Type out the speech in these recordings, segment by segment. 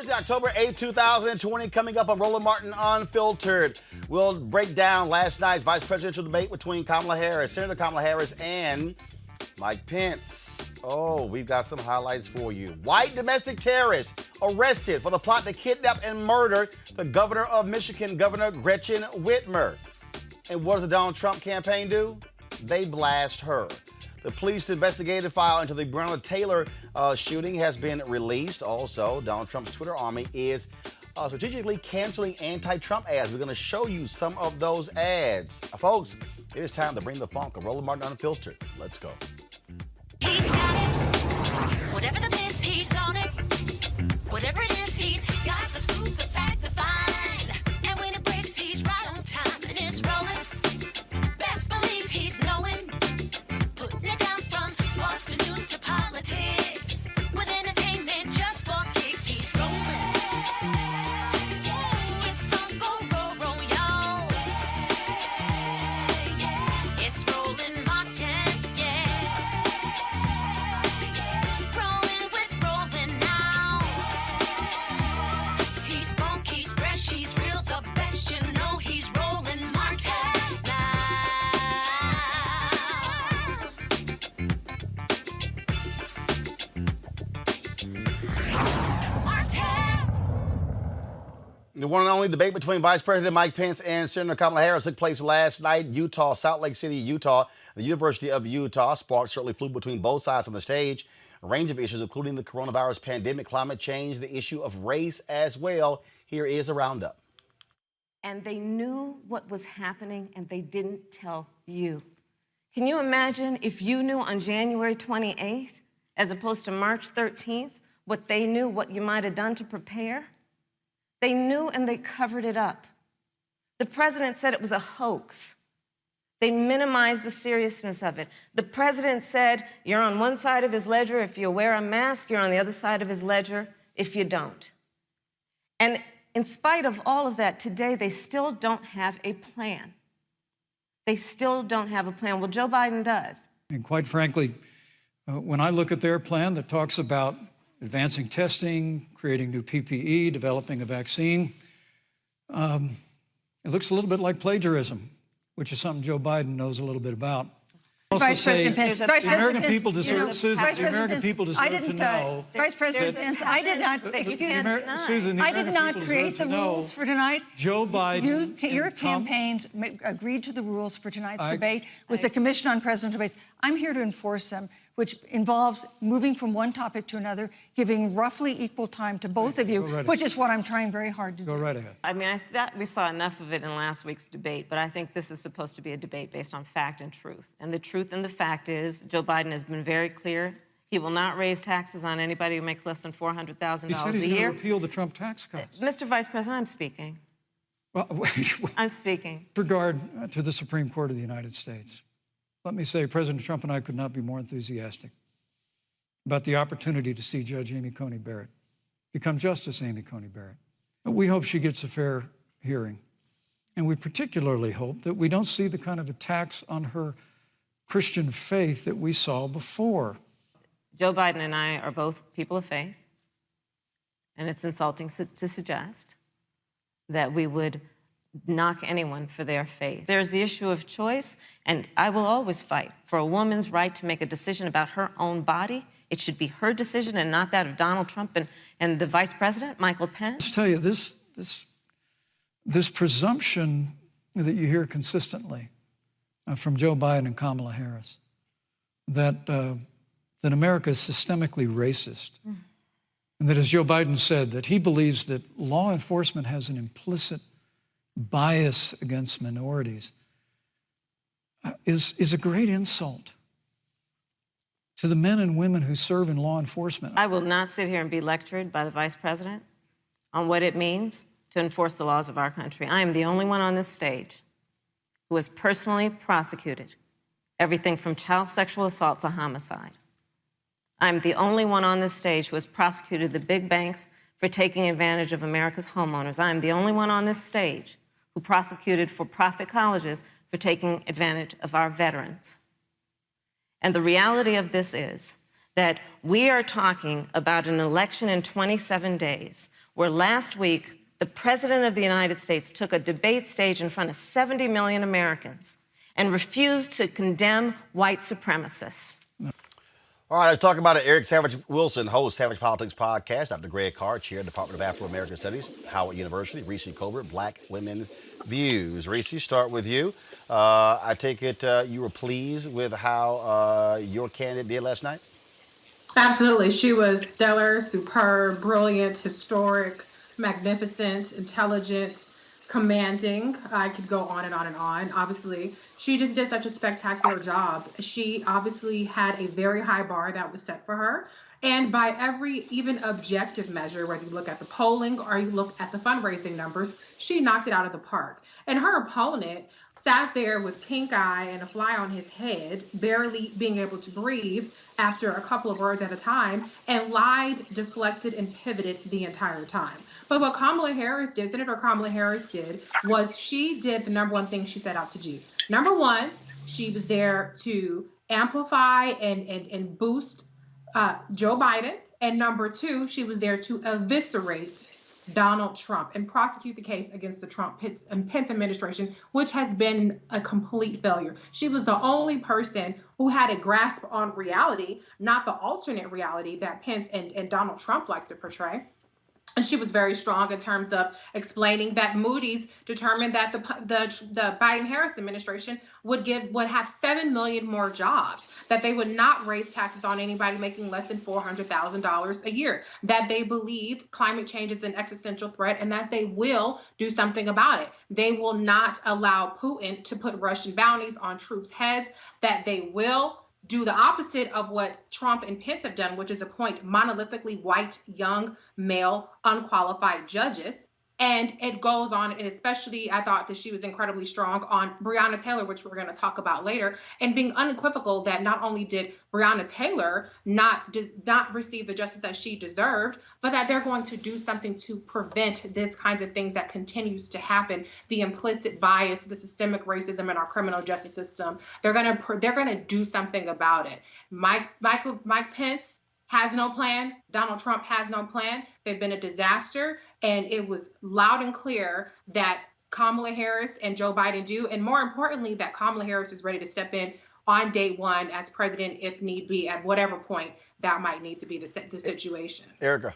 Thursday, October 8th, 2020, coming up on Roland Martin Unfiltered. We'll break down last night's vice presidential debate between Senator Kamala Harris, and Mike Pence. Oh, we've got some highlights for you. White domestic terrorist arrested for the plot to kidnap and murder the governor of Michigan, Governor Gretchen Whitmer. And what does the Donald Trump campaign do? They blast her. The police investigative file into the Breonna Taylor shooting has been released. Also, Donald Trump's Twitter army is strategically canceling anti-Trump ads. We're going to show you some of those ads. Folks, it is time to bring the funk of Roland Martin Unfiltered. Let's go. He's got it. Whatever the miss, he's on it. Whatever it is, he's got the scoop, the fact, the find. And when it breaks, he's right on time and it's rolling. Best believe he's knowing. Putting it down from sports to news to politics. With entertainment just for kicks, he's rolling. It's on go, roll, y'all. It's Roland Martin, yeah. Rolling with Roland now. He's funky, he's fresh, he's real, the best, you know he's Roland Martin now. The one and only debate between Vice President Mike Pence and Senator Kamala Harris took place last night in Utah, Salt Lake City, Utah. The University of Utah. Sparks certainly flew between both sides on the stage. A range of issues, including the coronavirus pandemic, climate change, the issue of race as well. Here is a roundup. And they knew what was happening, and they didn't tell you. Can you imagine if you knew on January 28th, as opposed to March 13th, what they knew, what you might have done to prepare? They knew and they covered it up. The president said it was a hoax. They minimized the seriousness of it. The president said, you're on one side of his ledger if you wear a mask, you're on the other side of his ledger if you don't. And in spite of all of that, today they still don't have a plan. They still don't have a plan. Well, Joe Biden does. And quite frankly, when I look at their plan that talks about advancing testing, creating new PPE, developing a vaccine, it looks a little bit like plagiarism, which is something Joe Biden knows a little bit about. Vice President Pence, the American people deserve, Susan, the American people deserve to know. Vice President Pence, I did not, excuse me, Susan, the I did American not people create deserve the to know rules for tonight. Joe Biden. Your campaigns agreed to the rules for tonight's debate with the Commission on Presidential Debates. I'm here to enforce them, which involves moving from one topic to another, giving roughly equal time to both of you, which is what I'm trying very hard to do. Go right ahead. I mean, I thought we saw enough of it in last week's debate, but I think this is supposed to be a debate based on fact and truth. And the truth and the fact is, Joe Biden has been very clear. He will not raise taxes on anybody who makes less than $400,000 a year. He said he's going to repeal the Trump tax cuts. Mr. Vice President, I'm speaking. Well, wait. I'm speaking. With regard to the Supreme Court of the United States, let me say President Trump and I could not be more enthusiastic about the opportunity to see Judge Amy Coney Barrett become Justice Amy Coney Barrett. We hope she gets a fair hearing. And we particularly hope that we don't see the kind of attacks on her Christian faith that we saw before. Joe Biden and I are both people of faith, and it's insulting to suggest that we would knock anyone for their faith. There's the issue of choice, and I will always fight for a woman's right to make a decision about her own body. It should be her decision and not that of Donald Trump and the Vice President, Michael Pence. Let's tell you, this presumption that you hear consistently from Joe Biden and Kamala Harris, that America is systemically racist, and that, as Joe Biden said, that he believes that law enforcement has an implicit bias against minorities, is a great insult to the men and women who serve in law enforcement. I will not sit here and be lectured by the Vice President on what it means to enforce the laws of our country. I am the only one on this stage who has personally prosecuted everything from child sexual assault to homicide. I'm the only one on this stage who has prosecuted the big banks for taking advantage of America's homeowners. I'm the only one on this stage who prosecuted for-profit colleges for taking advantage of our veterans. And the reality of this is that we are talking about an election in 27 days where last week the President of the United States took a debate stage in front of 70 million Americans and refused to condemn white supremacists. All right, let's talk about it. Eric Savage Wilson, host Savage Politics Podcast. Dr. Greg Carr, Chair, Department of Afro-American Studies, Howard University. Reese Colbert, Black Women Views. Reese, start with you. I take it you were pleased with how your candidate did last night? Absolutely. She was stellar, superb, brilliant, historic, magnificent, intelligent, commanding. I could go on and on and on. Obviously, she just did such a spectacular job. She obviously had a very high bar that was set for her. And by every even objective measure, whether you look at the polling or you look at the fundraising numbers, she knocked it out of the park. And her opponent sat there with pink eye and a fly on his head, barely being able to breathe after a couple of words at a time, and lied, deflected, and pivoted the entire time. But what Kamala Harris did, Senator Kamala Harris did, was she did the number one thing she set out to do. Number one, she was there to amplify and boost Joe Biden. And number two, she was there to eviscerate Donald Trump and prosecute the case against the Pence administration, which has been a complete failure. She was the only person who had a grasp on reality, not the alternate reality that Pence and Donald Trump like to portray. And she was very strong in terms of explaining that Moody's determined that the Biden-Harris administration would have 7 million more jobs, that they would not raise taxes on anybody making less than $400,000 a year, that they believe climate change is an existential threat, and that they will do something about it. They will not allow Putin to put Russian bounties on troops' heads, that they will do the opposite of what Trump and Pence have done, which is appoint monolithically white, young, male, unqualified judges. And it goes on, and especially I thought that she was incredibly strong on Breonna Taylor, which we're going to talk about later, and being unequivocal that not only did Breonna Taylor not receive the justice that she deserved, but that they're going to do something to prevent this kinds of things that continues to happen, the implicit bias, the systemic racism in our criminal justice system. They're going to do something about it. Mike Pence has no plan. Donald Trump has no plan. They've been a disaster. And it was loud and clear that Kamala Harris and Joe Biden do. And more importantly, that Kamala Harris is ready to step in on day one as president, if need be, at whatever point that might need to be the situation. Erica.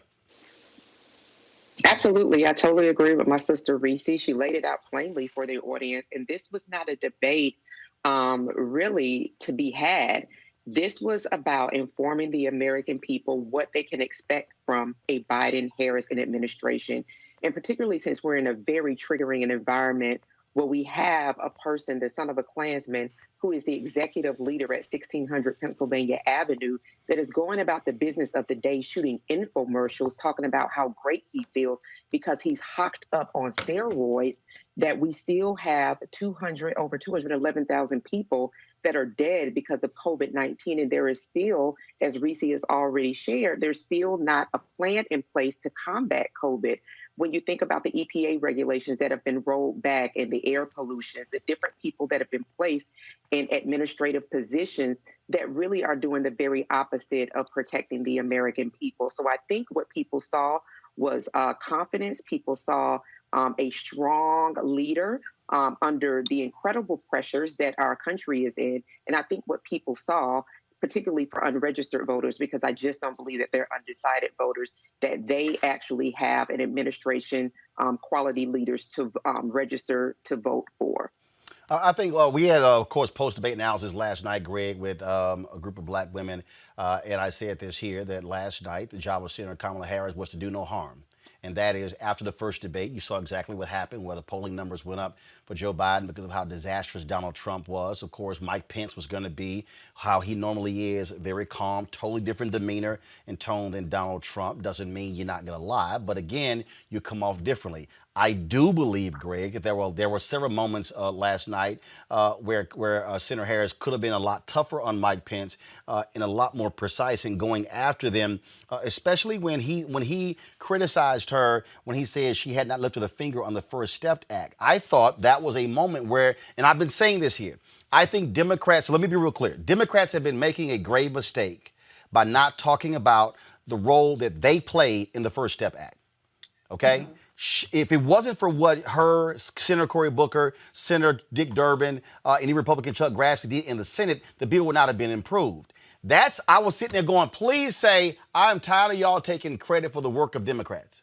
Absolutely. I totally agree with my sister Reese. She laid it out plainly for the audience. And this was not a debate really to be had. This was about informing the American people what they can expect from a Biden-Harris administration. And particularly since we're in a very triggering environment where we have a person, the son of a Klansman, who is the executive leader at 1600 Pennsylvania Avenue, that is going about the business of the day, shooting infomercials, talking about how great he feels because he's hocked up on steroids, that we still have over 211,000 people that are dead because of COVID-19. And there is still, as Reese has already shared, there's still not a plan in place to combat COVID. When you think about the EPA regulations that have been rolled back and the air pollution, the different people that have been placed in administrative positions that really are doing the very opposite of protecting the American people. So I think what people saw was confidence. People saw a strong leader under the incredible pressures that our country is in. And I think what people saw, particularly for unregistered voters, because I just don't believe that they're undecided voters, that they actually have an administration, quality leaders to register to vote for. I think we had, of course, post-debate analysis last night, Greg, with a group of black women. And I said this here, that last night, the job of Senator Kamala Harris was to do no harm. And that is, after the first debate, you saw exactly what happened, where the polling numbers went up for Joe Biden because of how disastrous Donald Trump was. Of course, Mike Pence was going to be how he normally is, very calm, totally different demeanor and tone than Donald Trump. Doesn't mean you're not going to lie, but again, you come off differently. I do believe, Greg, that there were several moments last night where Senator Harris could have been a lot tougher on Mike Pence and a lot more precise in going after them, especially when he criticized her when he said she had not lifted a finger on the First Step Act. I thought that was a moment where, and I've been saying this here, I think Democrats, so let me be real clear, Democrats have been making a grave mistake by not talking about the role that they played in the First Step Act. Okay? If it wasn't for what her, Senator Cory Booker, Senator Dick Durbin, any Republican Chuck Grassley did in the Senate, the bill would not have been improved. I was sitting there going, please say, I'm tired of y'all taking credit for the work of Democrats.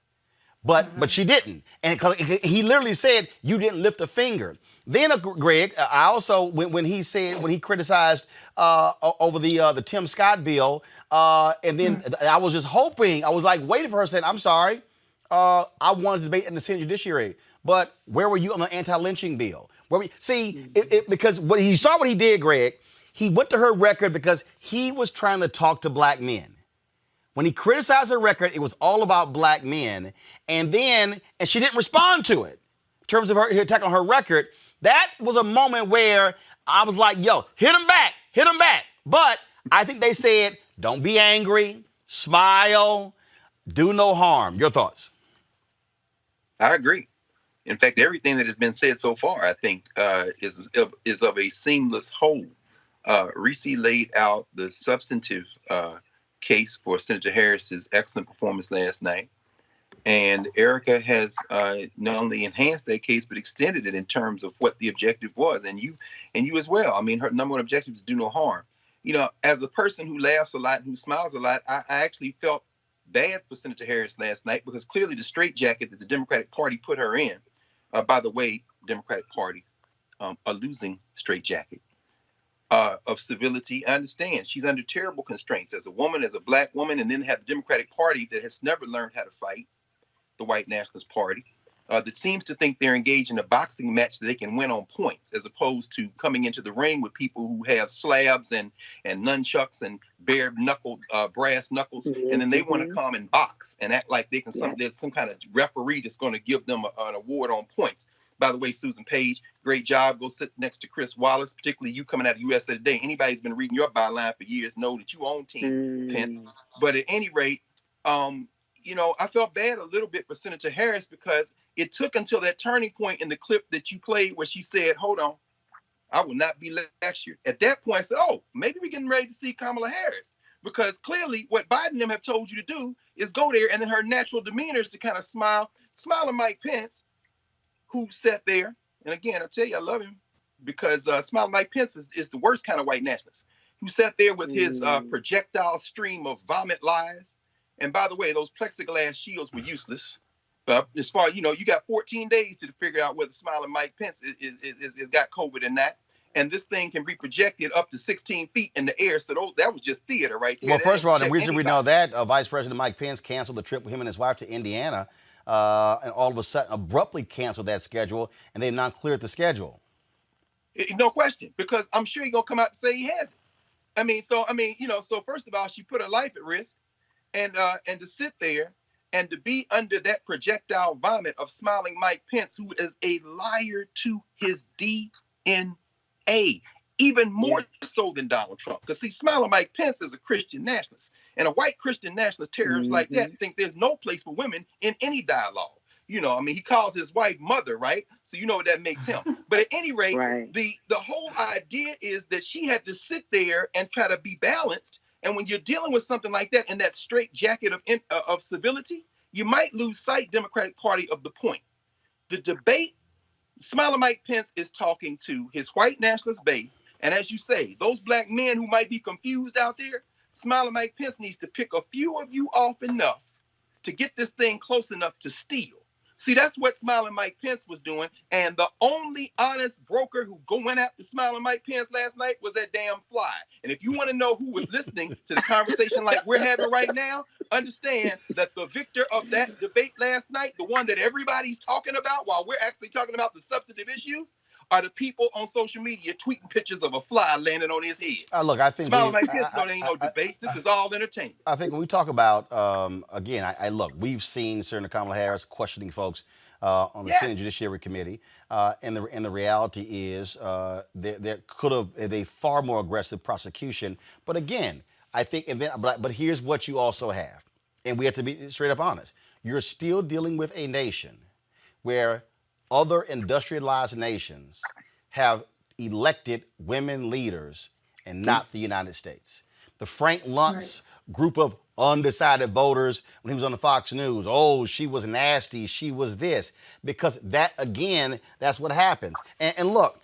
But she didn't. And he literally said, you didn't lift a finger. Then, Greg, I also, when he criticized over the Tim Scott bill, and then I was just hoping, I was like waiting for her saying, I'm sorry, I wanted to debate in the Senate Judiciary, but where were you on the anti-lynching bill? Because what he did, Greg, he went to her record because he was trying to talk to black men. When he criticized her record, it was all about black men. And she didn't respond to it. In terms of her attack on her record, that was a moment where I was like, yo, hit him back. But I think they said, don't be angry, smile, do no harm. Your thoughts? I agree. In fact, everything that has been said so far, I think, is of a seamless whole. Reese laid out the substantive case for Senator Harris's excellent performance last night. And Erica has not only enhanced that case, but extended it in terms of what the objective was. And you as well. I mean, her number one objective is do no harm. You know, as a person who laughs a lot and who smiles a lot, I actually felt bad for Senator Harris last night because clearly the straitjacket that the Democratic Party put her in, by the way, Democratic Party, a losing straitjacket of civility. I understand she's under terrible constraints as a woman, as a black woman, and then have the Democratic Party that has never learned how to fight, the white nationalist party, that seems to think they're engaged in a boxing match that they can win on points, as opposed to coming into the ring with people who have slabs and nunchucks and bare knuckled brass knuckles, and then they want to come and box and act like they can. There's some kind of referee that's going to give them an award on points. By the way, Susan Page, great job. Go sit next to Chris Wallace, particularly you coming out of USA Today. Anybody who's been reading your byline for years know that you own Team Pence. But at any rate, you know, I felt bad a little bit for Senator Harris because it took until that turning point in the clip that you played where she said, hold on, I will not be lectured. At that point, I said, oh, maybe we're getting ready to see Kamala Harris. Because clearly what Biden and them have told you to do is go there, and then her natural demeanor is to kind of smile at Mike Pence, who sat there. And again, I tell you, I love him because smiling Mike Pence is the worst kind of white nationalist, who sat there with his projectile stream of vomit lies. And by the way, those plexiglass shields were useless. As far as you know, you got 14 days to figure out whether smiling Mike Pence is got COVID or not. And this thing can be projected up to 16 feet in the air. So that was just theater right there. Well, first of all, the reason we know that, Vice President Mike Pence canceled the trip with him and his wife to Indiana, and all of a sudden abruptly canceled that schedule, and they've not cleared the schedule. No question, because I'm sure he's going to come out and say he hasn't. So first of all, she put her life at risk. And to sit there and to be under that projectile vomit of smiling Mike Pence, who is a liar to his DNA, even more so than Donald Trump. Because see, smiling Mike Pence is a Christian nationalist, and a white Christian nationalist terrorist like that think there's no place for women in any dialogue. You know, he calls his wife mother, right? So you know what that makes him. But at any rate, the whole idea is that she had to sit there and try to be balanced. And when you're dealing with something like that in that straight jacket of civility, you might lose sight, Democratic Party, of the point. The debate, smiling Mike Pence is talking to his white nationalist base. And as you say, those black men who might be confused out there, smiling Mike Pence needs to pick a few of you off enough to get this thing close enough to steal. See, that's what smiling Mike Pence was doing. And the only honest broker who went after smiling Mike Pence last night was that damn fly. And if you want to know who was listening to the conversation like we're having right now, understand that the victor of that debate last night, the one that everybody's talking about while we're actually talking about the substantive issues, are the people on social media tweeting pictures of a fly landing on his head. Look, I think smiling Mike Pence, there ain't no debates. This is all entertainment. I think when we talk about, again, look, we've seen Senator Kamala Harris questioning folks on the Senate Judiciary Committee, and the reality is there could have been a far more aggressive prosecution. But again, I think, but here's what you also have, and we have to be straight up honest. You're still dealing with a nation where other industrialized nations have elected women leaders and not the United States. The Frank Luntz group of undecided voters when he was on the Fox News. Oh, she was nasty. She was this. Because that, again, that's what happens. And look,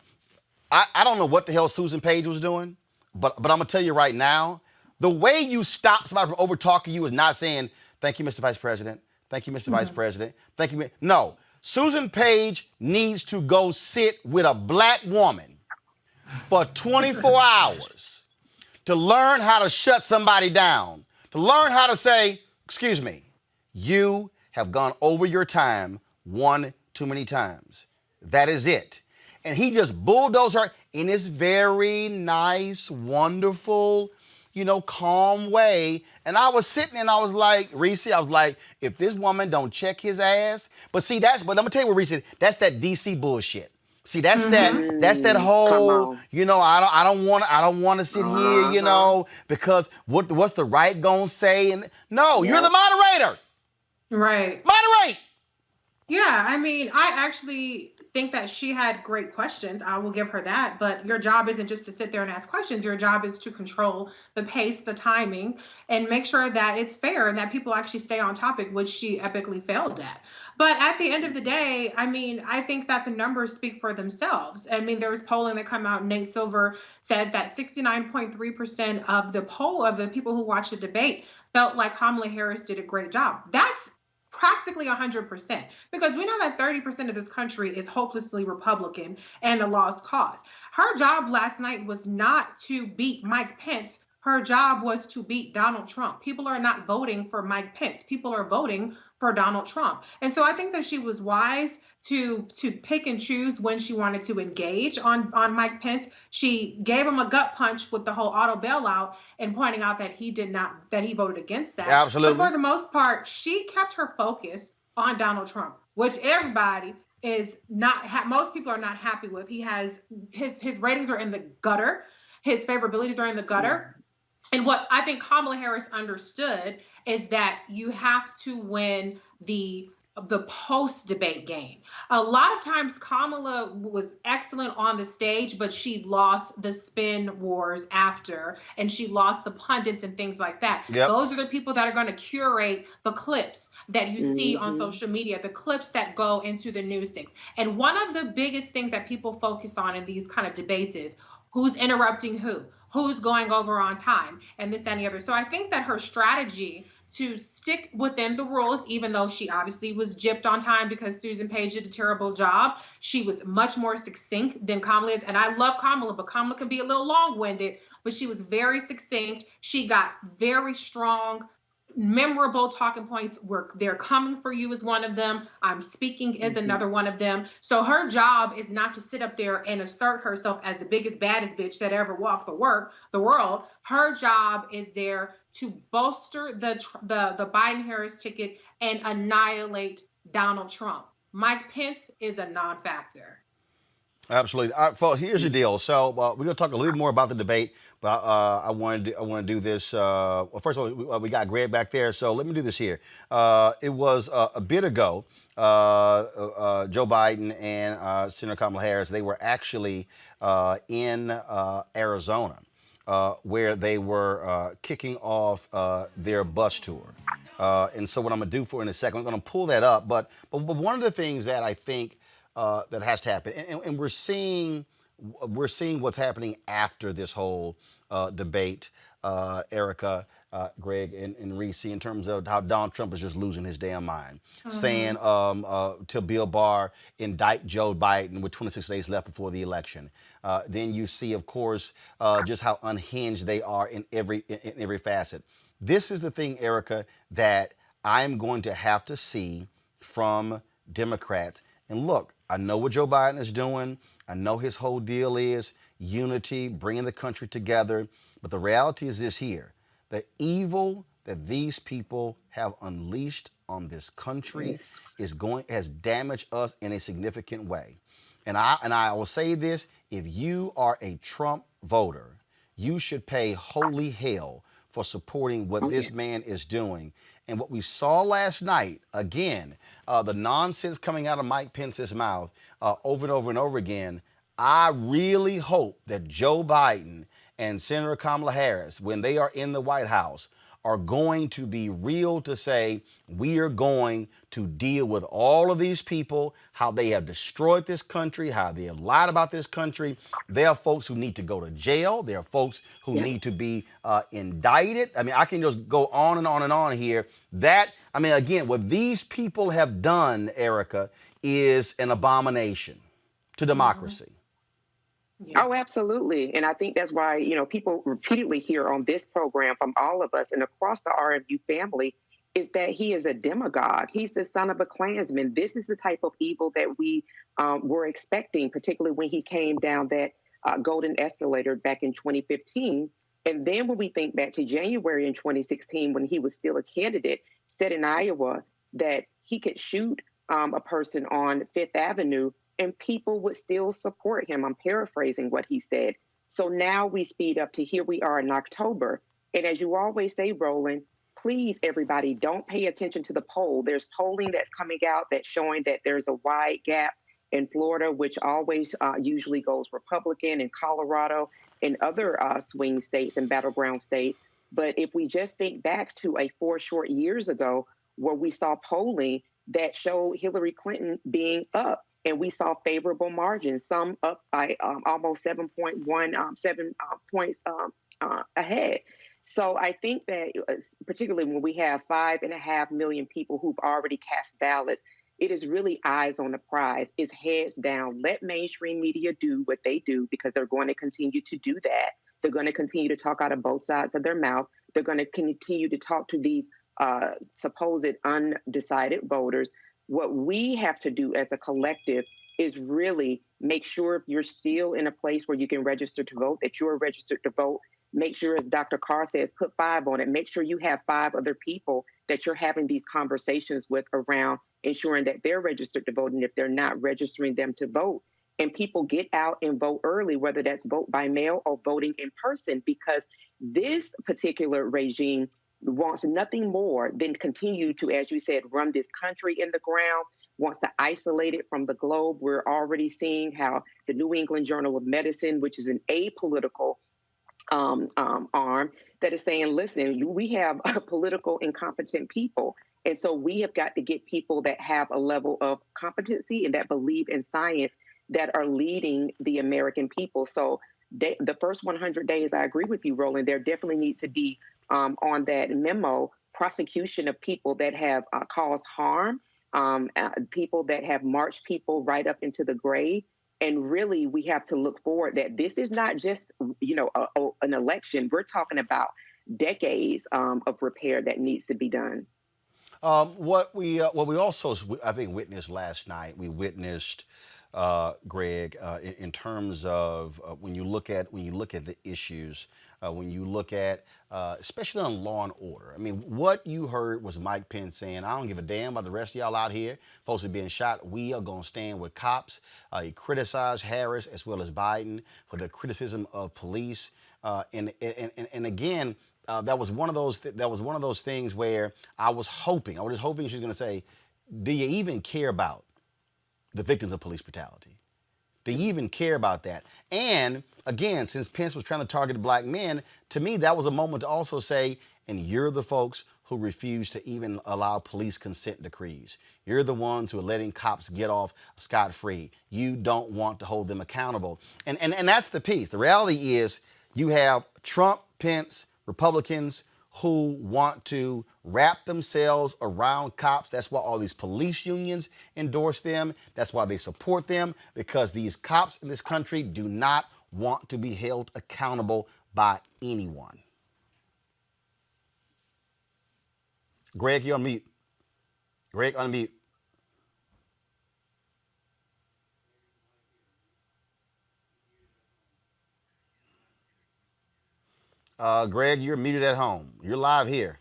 I don't know what the hell Susan Page was doing, but I'm going to tell you right now, the way you stop somebody from over-talking you is not saying, thank you, Mr. Vice President. Thank you, Mr. Vice President. Thank you. No. Susan Page needs to go sit with a black woman for 24 hours to learn how to shut somebody down, to learn how to say, excuse me, you have gone over your time one too many times. That is it. And he just bulldozed her in this very nice, wonderful, calm way. And I was sitting and I was like, Reese, if this woman don't check his ass, but I'm gonna tell you what, Reese, that's that DC bullshit. See, that's that whole, I don't want to sit here, because what's the right gonna say? And no, you're the moderator. Right. Moderate. Yeah, I mean, I actually think that she had great questions. I will give her that. But your job isn't just to sit there and ask questions. Your job is to control the pace, the timing, and make sure that it's fair and that people actually stay on topic, which she epically failed at. But at the end of the day, I mean, I think that the numbers speak for themselves. I mean, there was polling that came out. Nate Silver said that 69.3% of the people who watched the debate felt like Kamala Harris did a great job. That's practically 100%, because we know that 30% of this country is hopelessly Republican and a lost cause. Her job last night was not to beat Mike Pence. Her job was to beat Donald Trump. People are not voting for Mike Pence. People are voting for Donald Trump. And so I think that she was wise to pick and choose when she wanted to engage on Mike Pence. She gave him a gut punch with the whole auto bailout and pointing out that he voted against that. Absolutely. But for the most part, she kept her focus on Donald Trump, which everybody is most people are not happy with. He has his ratings are in the gutter. His favorabilities are in the gutter. And what I think Kamala Harris understood is that you have to win the post-debate game. A lot of times Kamala was excellent on the stage, but she lost the spin wars after, and she lost the pundits and things like that. Yep. Those are the people that are going to curate the clips that you see on social media, the clips that go into the news things. And one of the biggest things that people focus on in these kind of debates is who's interrupting who's going over on time, and this, that, and the other. So I think that her strategy to stick within the rules, even though she obviously was gypped on time because Susan Page did a terrible job, she was much more succinct than Kamala is. And I love Kamala, but Kamala can be a little long-winded, but she was very succinct. She got very strong, memorable talking points. They're coming for you is one of them. I'm speaking is another one of them. So her job is not to sit up there and assert herself as the biggest, baddest bitch that ever walked the world. Her job is there to bolster the Biden-Harris ticket and annihilate Donald Trump. Mike Pence is a non-factor. Absolutely. Folks, here's the deal. So we're going to talk a little bit more about the debate, but I want to do this. Well, first of all, we got Greg back there, so let me do this here. It was a bit ago, Joe Biden and Senator Kamala Harris, they were actually in Arizona, where they were kicking off their bus tour. And so what I'm going to do in a second, I'm going to pull that up. But one of the things that I think that has to happen, and we're seeing what's happening after this whole debate, Erica, Greg, and Reese, in terms of how Donald Trump is just losing his damn mind, saying to Bill Barr, indict Joe Biden with 26 days left before the election. Then you see, of course, just how unhinged they are in every facet. This is the thing, Erica, that I'm going to have to see from Democrats. And look, I know what Joe Biden is doing. I know his whole deal is unity, bringing the country together. But the reality is this here. The evil that these people have unleashed on this country has damaged us in a significant way. And I will say this, if you are a Trump voter, you should pay holy hell for supporting what this man is doing. And what we saw last night, again, the nonsense coming out of Mike Pence's mouth over and over and over again, I really hope that Joe Biden and Senator Kamala Harris, when they are in the White House, are going to be real to say, we are going to deal with all of these people, how they have destroyed this country, how they have lied about this country. There are folks who need to go to jail. There are folks who need to be indicted. I mean, I can just go on and on and on here. Again, what these people have done, Erica, is an abomination to democracy. Yeah. Oh, absolutely. And I think that's why, people repeatedly hear on this program from all of us and across the RMU family is that he is a demagogue. He's the son of a Klansman. This is the type of evil that we were expecting, particularly when he came down that golden escalator back in 2015. And then when we think back to January in 2016, when he was still a candidate, said in Iowa that he could shoot a person on Fifth Avenue and people would still support him. I'm paraphrasing what he said. So now we speed up to here we are in October. And as you always say, Roland, please, everybody, don't pay attention to the poll. There's polling that's coming out that's showing that there's a wide gap in Florida, which always usually goes Republican, in Colorado and other swing states and battleground states. But if we just think back to 4 short years ago, where we saw polling that showed Hillary Clinton being up, and we saw favorable margins, some up by almost 7.17 points ahead. So I think that particularly when we have 5.5 million people who've already cast ballots, it is really eyes on the prize. It's heads down. Let mainstream media do what they do, because they're going to continue to do that. They're going to continue to talk out of both sides of their mouth. They're going to continue to talk to these supposed undecided voters. What we have to do as a collective is really make sure if you're still in a place where you can register to vote, that you're registered to vote. Make sure, as Dr. Carr says, put 5 on it. Make sure you have 5 other people that you're having these conversations with around ensuring that they're registered to vote. And if they're not, registering them to vote. And people get out and vote early, whether that's vote by mail or voting in person, because this particular regime wants nothing more than continue to, as you said, run this country in the ground, wants to isolate it from the globe. We're already seeing how the New England Journal of Medicine, which is an apolitical arm, that is saying, listen, we have political incompetent people. And so we have got to get people that have a level of competency and that believe in science that are leading the American people. So the first 100 days, I agree with you, Roland, there definitely needs to be on that memo, prosecution of people that have caused harm, people that have marched people right up into the grave. And really, we have to look forward that this is not just, an election. We're talking about decades of repair that needs to be done. What we also, I think, witnessed last night, we witnessed, Greg, in terms of when you look at the issues, when you look at especially on law and order. I mean, what you heard was Mike Pence saying, "I don't give a damn about the rest of y'all out here. Folks are being shot. We are going to stand with cops." He criticized Harris as well as Biden for the criticism of police, and again. That was one of those things where I was just hoping she was going to say, "Do you even care about the victims of police brutality? Do you even care about that?" And again, since Pence was trying to target black men, to me that was a moment to also say, "And you're the folks who refuse to even allow police consent decrees. You're the ones who are letting cops get off scot-free. You don't want to hold them accountable." And that's the piece. The reality is you have Trump, Pence, Republicans who want to wrap themselves around cops. That's why all these police unions endorse them. That's why they support them, because these cops in this country do not want to be held accountable by anyone. Greg, you're on mute. Greg, unmute. Greg, you're muted at home. You're live here.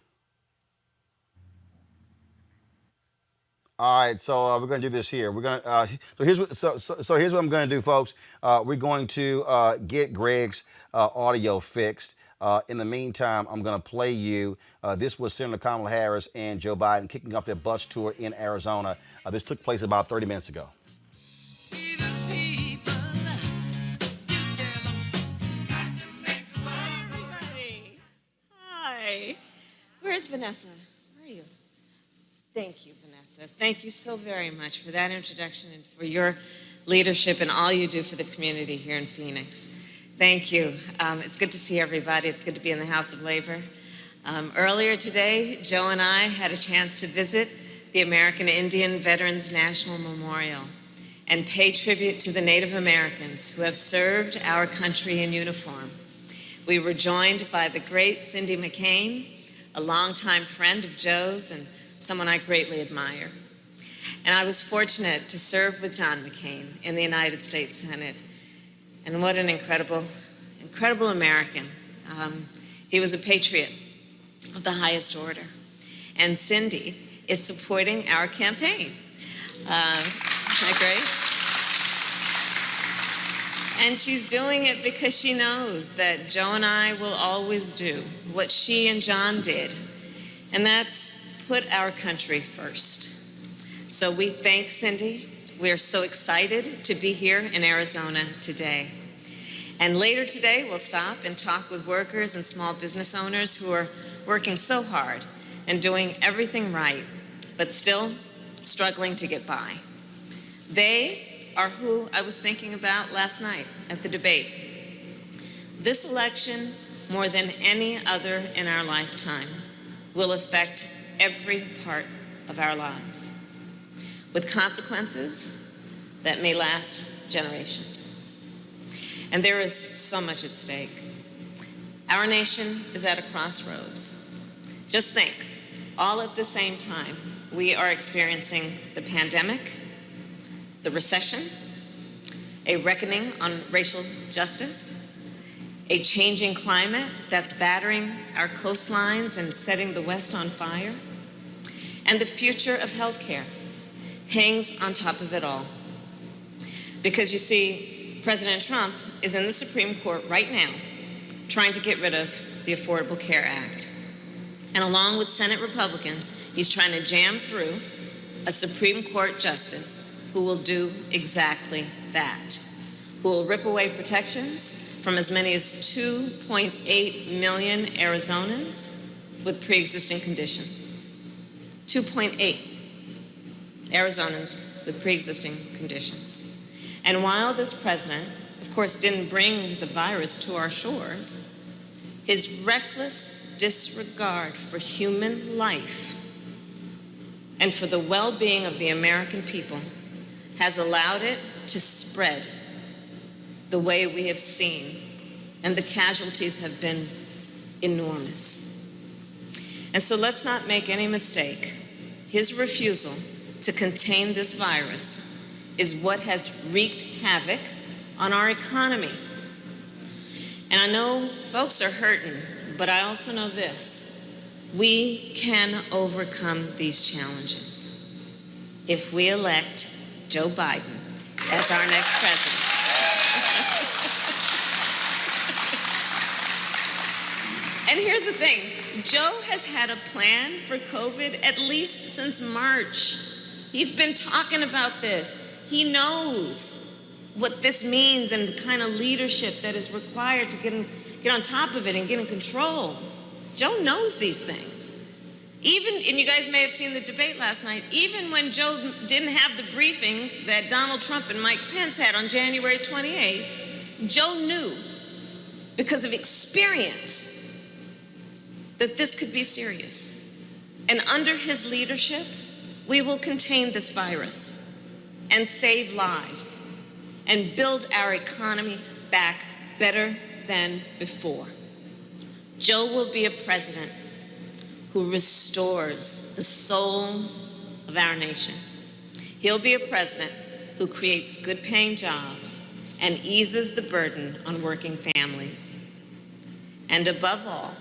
All right, so we're going to do this here. We're going to here's what I'm going to do, folks. We're going to get Greg's audio fixed. In the meantime, I'm going to play you. This was Senator Kamala Harris and Joe Biden kicking off their bus tour in Arizona. This took place about 30 minutes ago. Where's Vanessa? Where are you? Thank you, Vanessa. Thank you so very much for that introduction and for your leadership and all you do for the community here in Phoenix. Thank you. It's good to see everybody. It's good to be in the House of Labor. Earlier today, Joe and I had a chance to visit the American Indian Veterans National Memorial and pay tribute to the Native Americans who have served our country in uniform. We were joined by the great Cindy McCain, a longtime friend of Joe's and someone I greatly admire. And I was fortunate to serve with John McCain in the United States Senate. And what an incredible, incredible American. He was a patriot of the highest order. And Cindy is supporting our campaign. Isn't that great? And she's doing it because she knows that Joe and I will always do what she and John did, and that's put our country first. So we thank Cindy. We're so excited to be here in Arizona today. And later today, we'll stop and talk with workers and small business owners who are working so hard and doing everything right, but still struggling to get by. They are who I was thinking about last night at the debate. This election, more than any other in our lifetime, will affect every part of our lives, with consequences that may last generations. And there is so much at stake. Our nation is at a crossroads. Just think, all at the same time, we are experiencing the pandemic, the recession, a reckoning on racial justice, a changing climate that's battering our coastlines and setting the West on fire, and the future of healthcare hangs on top of it all. Because you see, President Trump is in the Supreme Court right now trying to get rid of the Affordable Care Act. And along with Senate Republicans, he's trying to jam through a Supreme Court justice who will do exactly that, who will rip away protections from as many as 2.8 million Arizonans with pre-existing conditions. 2.8 Arizonans with pre-existing conditions. And while this president, of course, didn't bring the virus to our shores, his reckless disregard for human life and for the well-being of the American people has allowed it to spread the way we have seen, and the casualties have been enormous. And so let's not make any mistake. His refusal to contain this virus is what has wreaked havoc on our economy. And I know folks are hurting, but I also know this: we can overcome these challenges if we elect Joe Biden as our next president. And here's the thing, Joe has had a plan for COVID at least since March. He's been talking about this. He knows what this means and the kind of leadership that is required to get on top of it and get in control. Joe knows these things. Even, and you guys may have seen the debate last night, even when Joe didn't have the briefing that Donald Trump and Mike Pence had on January 28th, Joe knew, because of experience, that this could be serious. And under his leadership, we will contain this virus and save lives and build our economy back better than before. Joe will be a president who restores the soul of our nation. He'll be a president who creates good-paying jobs and eases the burden on working families. And above all,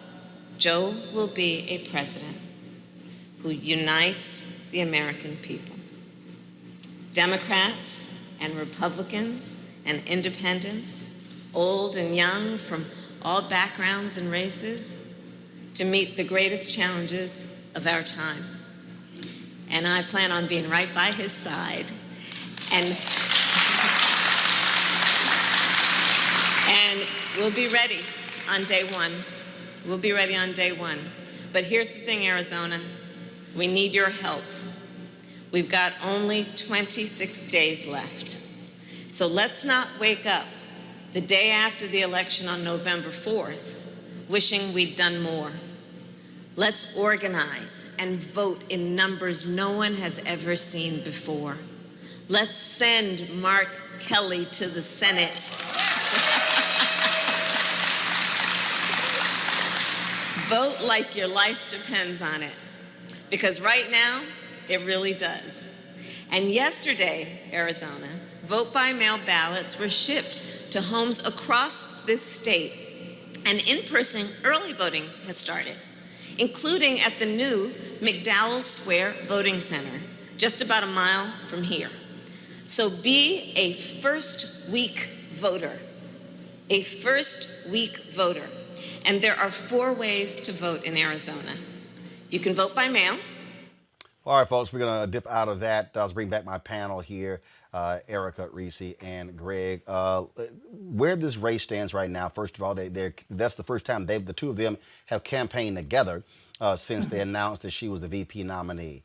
Joe will be a president who unites the American people. Democrats and Republicans and independents, old and young, from all backgrounds and races, to meet the greatest challenges of our time. And I plan on being right by his side. And we'll be ready on day one. We'll be ready on day one. But here's the thing, Arizona, we need your help. We've got only 26 days left. So let's not wake up the day after the election on November 4th wishing we'd done more. Let's organize and vote in numbers no one has ever seen before. Let's send Mark Kelly to the Senate. Vote like your life depends on it, because right now, it really does. And yesterday, Arizona, vote-by-mail ballots were shipped to homes across this state, and in-person early voting has started, including at the new McDowell Square Voting Center, just about a mile from here. So be a first-week voter, a first-week voter. And there are 4 ways to vote in Arizona. You can vote by mail. All right, folks, we're going to dip out of that. Let's bring back my panel here, Erica, Reese, and Greg. Where this race stands right now, first of all, that's the first time the two of them have campaigned together since they announced that she was the VP nominee.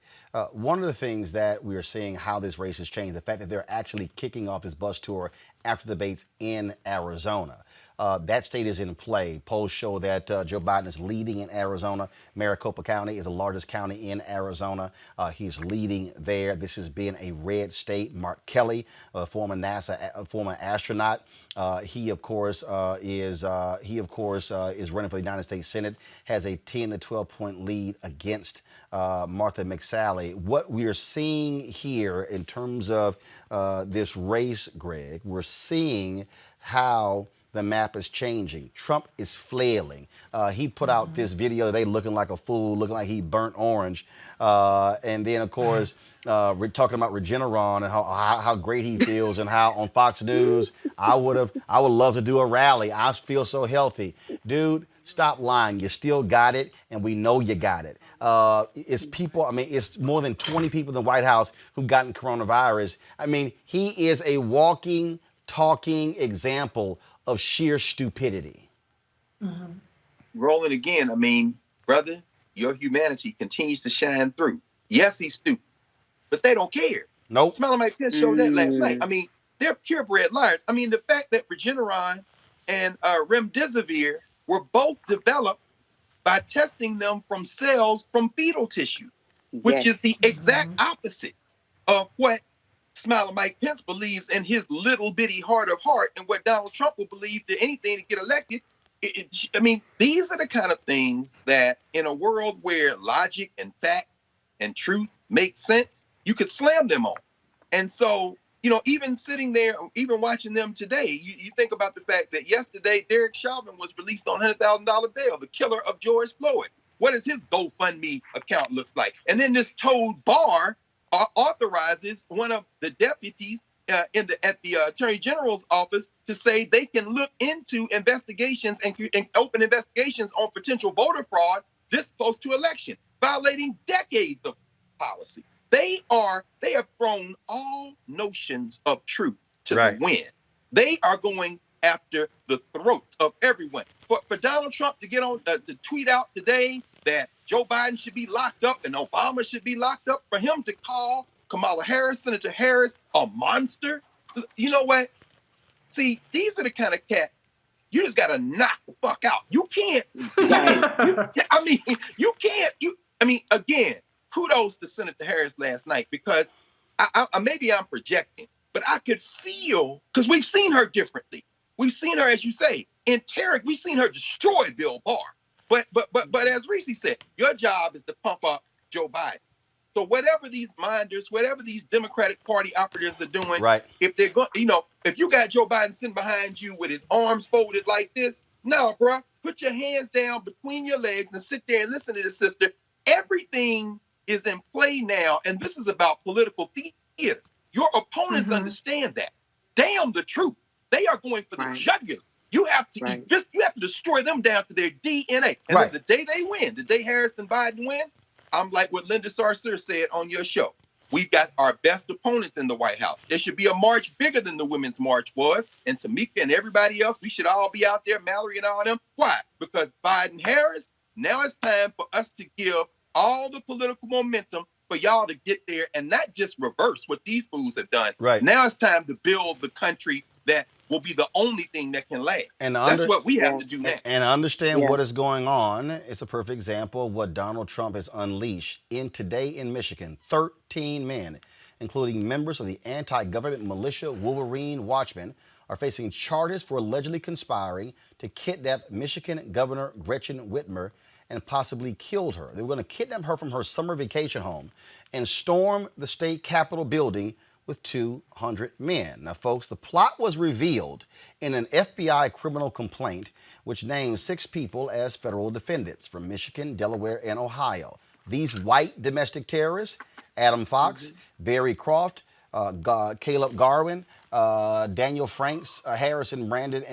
One of the things that we are seeing how this race has changed, the fact that they're actually kicking off this bus tour after the debates in Arizona. That state is in play. Polls show that Joe Biden is leading in Arizona. Maricopa County is the largest county in Arizona. He's leading there. This has been a red state. Mark Kelly, former astronaut, he of course is running for the United States Senate. Has a 10 to 12 point lead against Martha McSally. What we are seeing here in terms of this race, Greg, we're seeing how the map is changing. Trump is flailing. He put out this video today looking like a fool, looking like he burnt orange. And then, of course, we're talking about Regeneron and how great he feels, and how on Fox News, I would love to do a rally. I feel so healthy. Dude, stop lying. You still got it, and we know you got it. It's more than 20 people in the White House who've gotten coronavirus. I mean, he is a walking, talking example of sheer stupidity. Rolling again, I mean, brother, your humanity continues to shine through. Yes, he's stupid, but they don't care. Nope. Smelling like Pence showed that last night. I mean, they're purebred liars. I mean, the fact that Regeneron and Remdesivir were both developed by testing them from cells from fetal tissue, which is the exact opposite of what Smiling Mike Pence believes in his little bitty heart of heart, and what Donald Trump will believe to anything to get elected. I mean, these are the kind of things that in a world where logic and fact and truth make sense, you could slam them on. And so, even sitting there, even watching them today, you think about the fact that yesterday, Derek Chauvin was released on $100,000 bail, the killer of George Floyd. What does his GoFundMe account looks like? And then this Toad Barr authorizes one of the deputies at the Attorney General's office to say they can look into investigations and open investigations on potential voter fraud this close to election, violating decades of policy. They have thrown all notions of truth to the wind. They are going after the throats of everyone. For Donald Trump to get on to tweet out today that Joe Biden should be locked up and Obama should be locked up, for him to call Kamala Harris, Senator Harris, a monster, you know what? See, these are the kind of cats you just got to knock the fuck out. You can't. Again, kudos to Senator Harris last night, because maybe I'm projecting, but I could feel, because we've seen her differently. We've seen her, as you say, we've seen her destroy Bill Barr. But as Reese said, your job is to pump up Joe Biden. So whatever these minders, whatever these Democratic Party operatives are doing, if they're going, if you got Joe Biden sitting behind you with his arms folded like this, no, bruh, put your hands down between your legs and sit there and listen to the sister. Everything is in play now, and this is about political theater. Your opponents understand that. Damn the truth. They are going for the jugular. You have to you have to destroy them down to their DNA. And then the day they win, the day Harris and Biden win, I'm like what Linda Sarsour said on your show. We've got our best opponents in the White House. There should be a march bigger than the Women's March was. And Tamika and everybody else, we should all be out there, Mallory and all them. Why? Because Biden Harris Now it's time for us to give all the political momentum for y'all to get there and not just reverse what these fools have done. Right. Now it's time to build the country that will be the only thing that can last. And That's what we have to do now. And understand Yeah. what is going on. It's a perfect example of what Donald Trump has unleashed. Today in Michigan, 13 men, including members of the anti-government militia Wolverine Watchmen, are facing charges for allegedly conspiring to kidnap Michigan Governor Gretchen Whitmer and possibly killed her. They were going to kidnap her from her summer vacation home and storm the state capitol building with 200 men. Now, folks, the plot was revealed in an FBI criminal complaint which names 6 people as federal defendants from Michigan, Delaware, and Ohio. These white domestic terrorists, Adam Fox, Barry Croft, Caleb Garwin, Daniel Franks, Harris and Brandon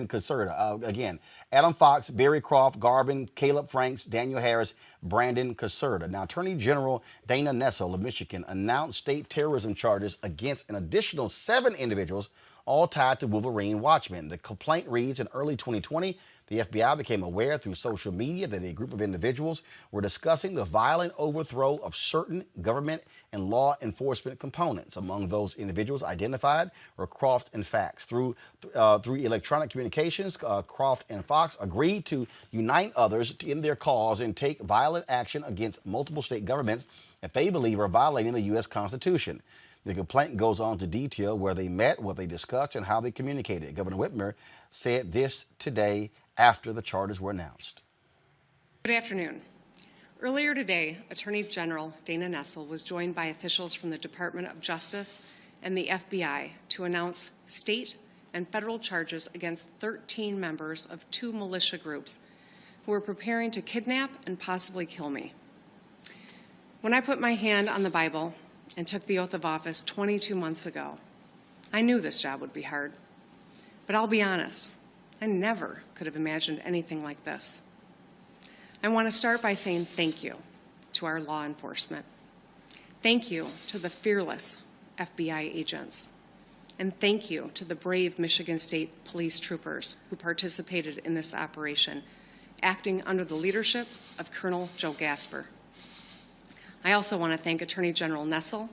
Caserta. Again, Adam Fox, Barry Croft, Garvin, Caleb Franks, Daniel Harris, Brandon Caserta. Now, Attorney General Dana Nessel of Michigan announced state terrorism charges against an additional 7 individuals, all tied to Wolverine Watchmen. The complaint reads, in early 2020, the FBI became aware through social media that a group of individuals were discussing the violent overthrow of certain government and law enforcement components. Among those individuals identified were Croft and Fox. Through electronic communications, Croft and Fox agreed to unite others in their cause and take violent action against multiple state governments that they believe are violating the U.S. Constitution. The complaint goes on to detail where they met, what they discussed, and how they communicated. Governor Whitmer said this today after the charges were announced. Good afternoon. Earlier today, Attorney General Dana Nessel was joined by officials from the Department of Justice and the FBI to announce state and federal charges against 13 members of 2 militia groups who were preparing to kidnap and possibly kill me. When I put my hand on the Bible and took the oath of office 22 months ago, I knew this job would be hard. But I'll be honest, I never could have imagined anything like this. I want to start by saying thank you to our law enforcement. Thank you to the fearless FBI agents. And thank you to the brave Michigan State Police troopers who participated in this operation, acting under the leadership of Colonel Joe Gasper. I also want to thank Attorney General Nessel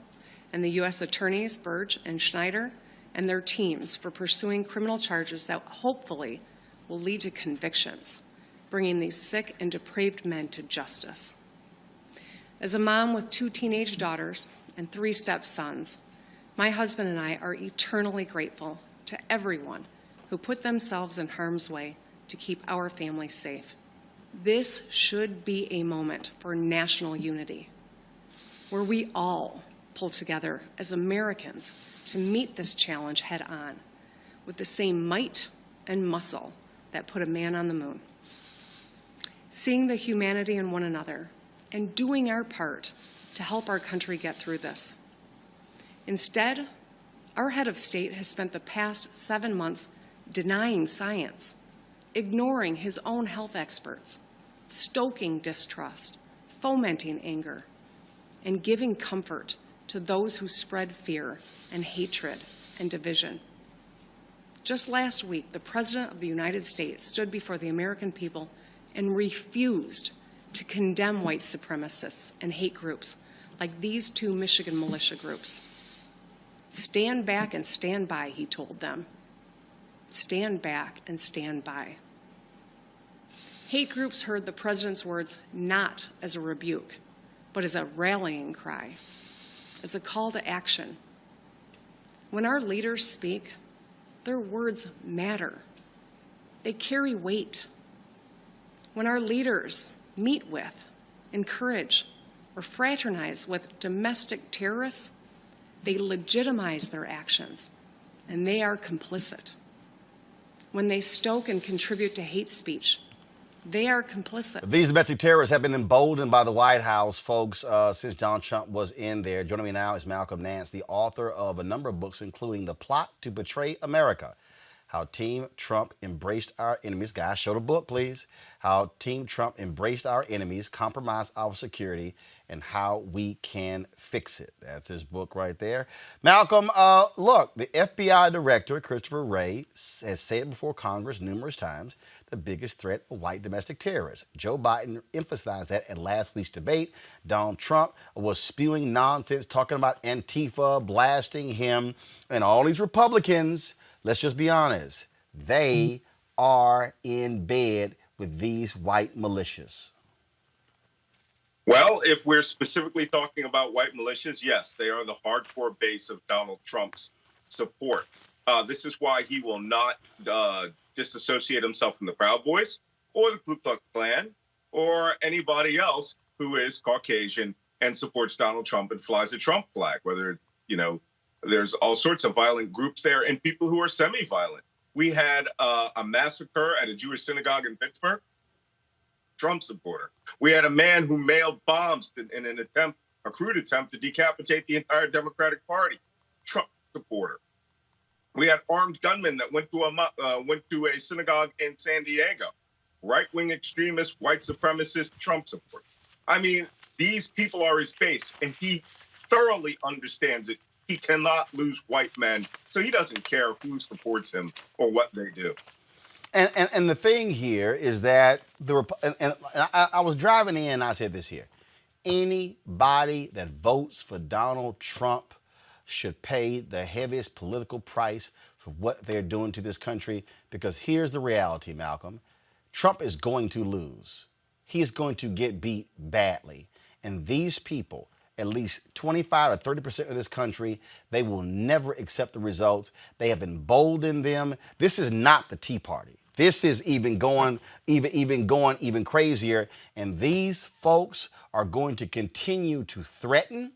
and the U.S. Attorneys Burge and Schneider and their teams for pursuing criminal charges that hopefully will lead to convictions, bringing these sick and depraved men to justice. As a mom with 2 teenage daughters and 3 stepsons, my husband and I are eternally grateful to everyone who put themselves in harm's way to keep our family safe. This should be a moment for national unity, where we all pull together as Americans to meet this challenge head on with the same might and muscle that put a man on the moon. Seeing the humanity in one another and doing our part to help our country get through this. Instead, our head of state has spent the past 7 months denying science, ignoring his own health experts, stoking distrust, fomenting anger, and giving comfort to those who spread fear and hatred and division. Just last week, the President of the United States stood before the American people and refused to condemn white supremacists and hate groups like these 2 Michigan militia groups. Stand back and stand by, he told them. Stand back and stand by. Hate groups heard the President's words not as a rebuke, but as a rallying cry, as a call to action. When our leaders speak, their words matter. They carry weight. When our leaders meet with, encourage, or fraternize with domestic terrorists, they legitimize their actions, and they are complicit. When they stoke and contribute to hate speech, they are complicit. These domestic terrorists have been emboldened by the White House, folks, since Donald Trump was in there. Joining me now is Malcolm Nance, the author of a number of books, including The Plot to Betray America: How Team Trump embraced our enemies. Guys, show the book, please. How Team Trump embraced our enemies, compromised our security, and how we can fix it. That's his book right there. Malcolm, look, the FBI director, Christopher Wray, has said before Congress numerous times the biggest threat of white domestic terrorists. Joe Biden emphasized that at last week's debate. Donald Trump was spewing nonsense, talking about Antifa, blasting him, and all these Republicans, let's just be honest, they are in bed with these white militias. Well, if we're specifically talking about white militias, yes, they are the hardcore base of Donald Trump's support. This is why he will not disassociate himself from the Proud Boys or the Ku Klux Klan or anybody else who is Caucasian and supports Donald Trump and flies a Trump flag, whether, there's all sorts of violent groups there and people who are semi-violent. We had a massacre at a Jewish synagogue in Pittsburgh, Trump supporter. We had a man who mailed bombs in an attempt, a crude attempt to decapitate the entire Democratic Party, Trump supporter. We had armed gunmen that went to a synagogue in San Diego, right-wing extremists, white supremacists, Trump supporters. I mean, these people are his base, and he thoroughly understands it. He cannot lose white men, so he doesn't care who supports him or what they do. And the thing here is that I was driving in and I said this here. Anybody that votes for Donald Trump should pay the heaviest political price for what they're doing to this country, because here's the reality, Malcolm. Trump is going to lose. He is going to get beat badly. And these people, at least 25 or 30% of this country, they will never accept the results. They have emboldened them. This is not the Tea Party. This is even going crazier. And these folks are going to continue to threaten,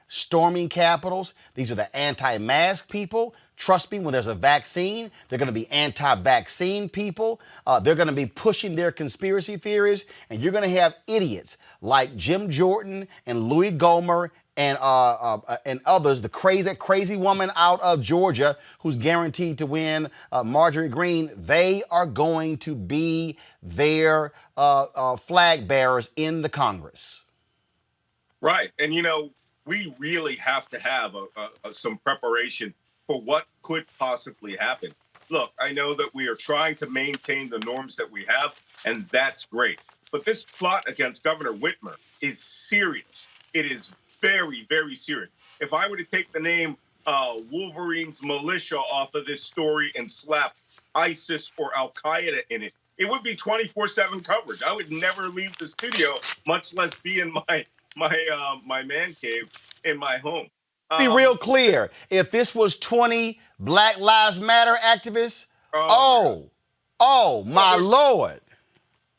storming capitals. These are the anti-mask people. Trust me, when there's a vaccine, they're going to be anti-vaccine people. They're going to be pushing their conspiracy theories. And you're going to have idiots like Jim Jordan and Louis Gohmert and others, the crazy woman out of Georgia who's guaranteed to win, Marjorie Greene. They are going to be their flag bearers in the Congress. Right. And, we really have to have some preparation for what could possibly happen. Look, I know that we are trying to maintain the norms that we have, and that's great. But this plot against Governor Whitmer is serious. It is very, very serious. If I were to take the name Wolverine's militia off of this story and slap ISIS or Al Qaeda in it, it would be 24/7 coverage. I would never leave the studio, much less be in my man cave in my home. Be real clear. If this was 20 Black Lives Matter activists, my Lord.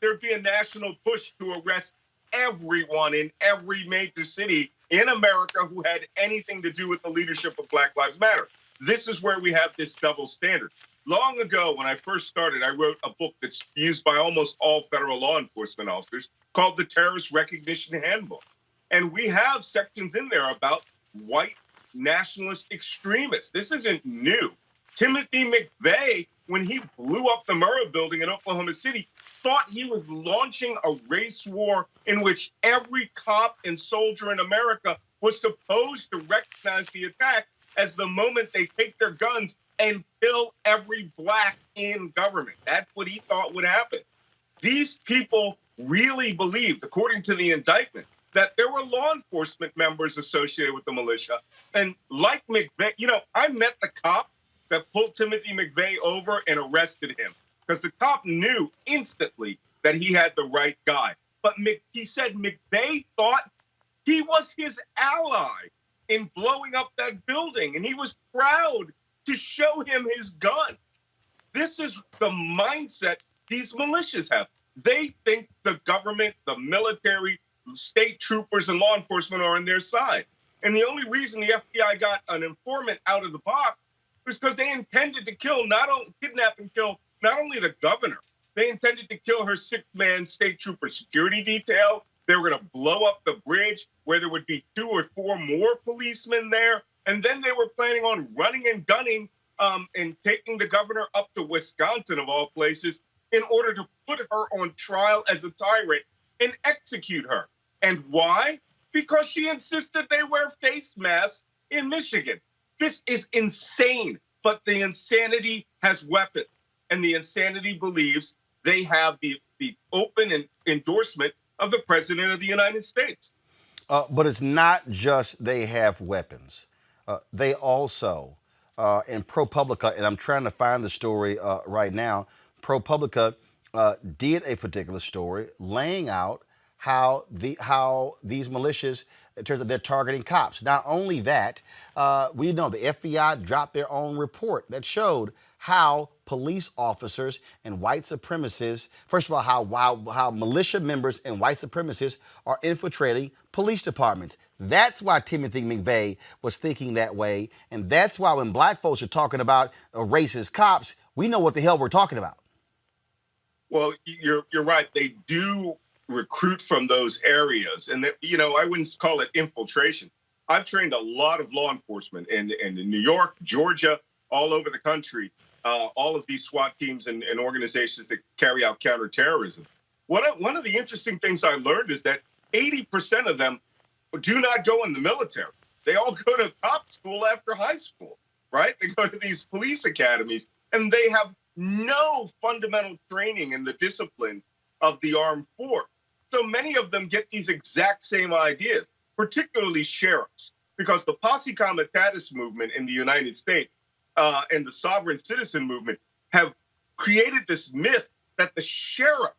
There'd be a national push to arrest everyone in every major city in America who had anything to do with the leadership of Black Lives Matter. This is where we have this double standard. Long ago, when I first started, I wrote a book that's used by almost all federal law enforcement officers called the Terrorist Recognition Handbook. And we have sections in there about white nationalist extremists. This isn't new. Timothy McVeigh, when he blew up the Murrah building in Oklahoma City, thought he was launching a race war in which every cop and soldier in America was supposed to recognize the attack as the moment they take their guns and kill every black in government. That's what he thought would happen. These people really believed, according to the indictment, that there were law enforcement members associated with the militia. And like McVeigh, I met the cop that pulled Timothy McVeigh over and arrested him because the cop knew instantly that he had the right guy. But he said McVeigh thought he was his ally in blowing up that building, and he was proud to show him his gun. This is the mindset these militias have. They think the government, the military, state troopers, and law enforcement are on their side. And the only reason the FBI got an informant out of the box was because they intended to kidnap and kill not only the governor, they intended to kill her 6-man state trooper security detail. They were going to blow up the bridge where there would be 2 or 4 more policemen there. And then they were planning on running and gunning and taking the governor up to Wisconsin, of all places, in order to put her on trial as a tyrant and execute her. And why? Because she insisted they wear face masks in Michigan. This is insane, but the insanity has weapons, and the insanity believes they have the open endorsement of the President of the United States. But it's not just they have weapons. They also, in ProPublica, and I'm trying to find the story right now, ProPublica did a particular story laying out how these militias, in terms of they're targeting cops. Not only that, we know the FBI dropped their own report that showed how police officers and white supremacists, first of all, how militia members and white supremacists are infiltrating police departments. That's why Timothy McVeigh was thinking that way, and that's why when black folks are talking about racist cops, we know what the hell we're talking about. Well, you're right. They do recruit from those areas, and I wouldn't call it infiltration. I've trained a lot of law enforcement in New York, Georgia, all over the country. All of these SWAT teams and organizations that carry out counterterrorism. One of the interesting things I learned is that 80% of them do not go in the military. They all go to cop school after high school, right? They go to these police academies, and they have no fundamental training in the discipline of the armed force. So many of them get these exact same ideas, particularly sheriffs, because the posse comitatus movement in the United States and the sovereign citizen movement have created this myth that the sheriff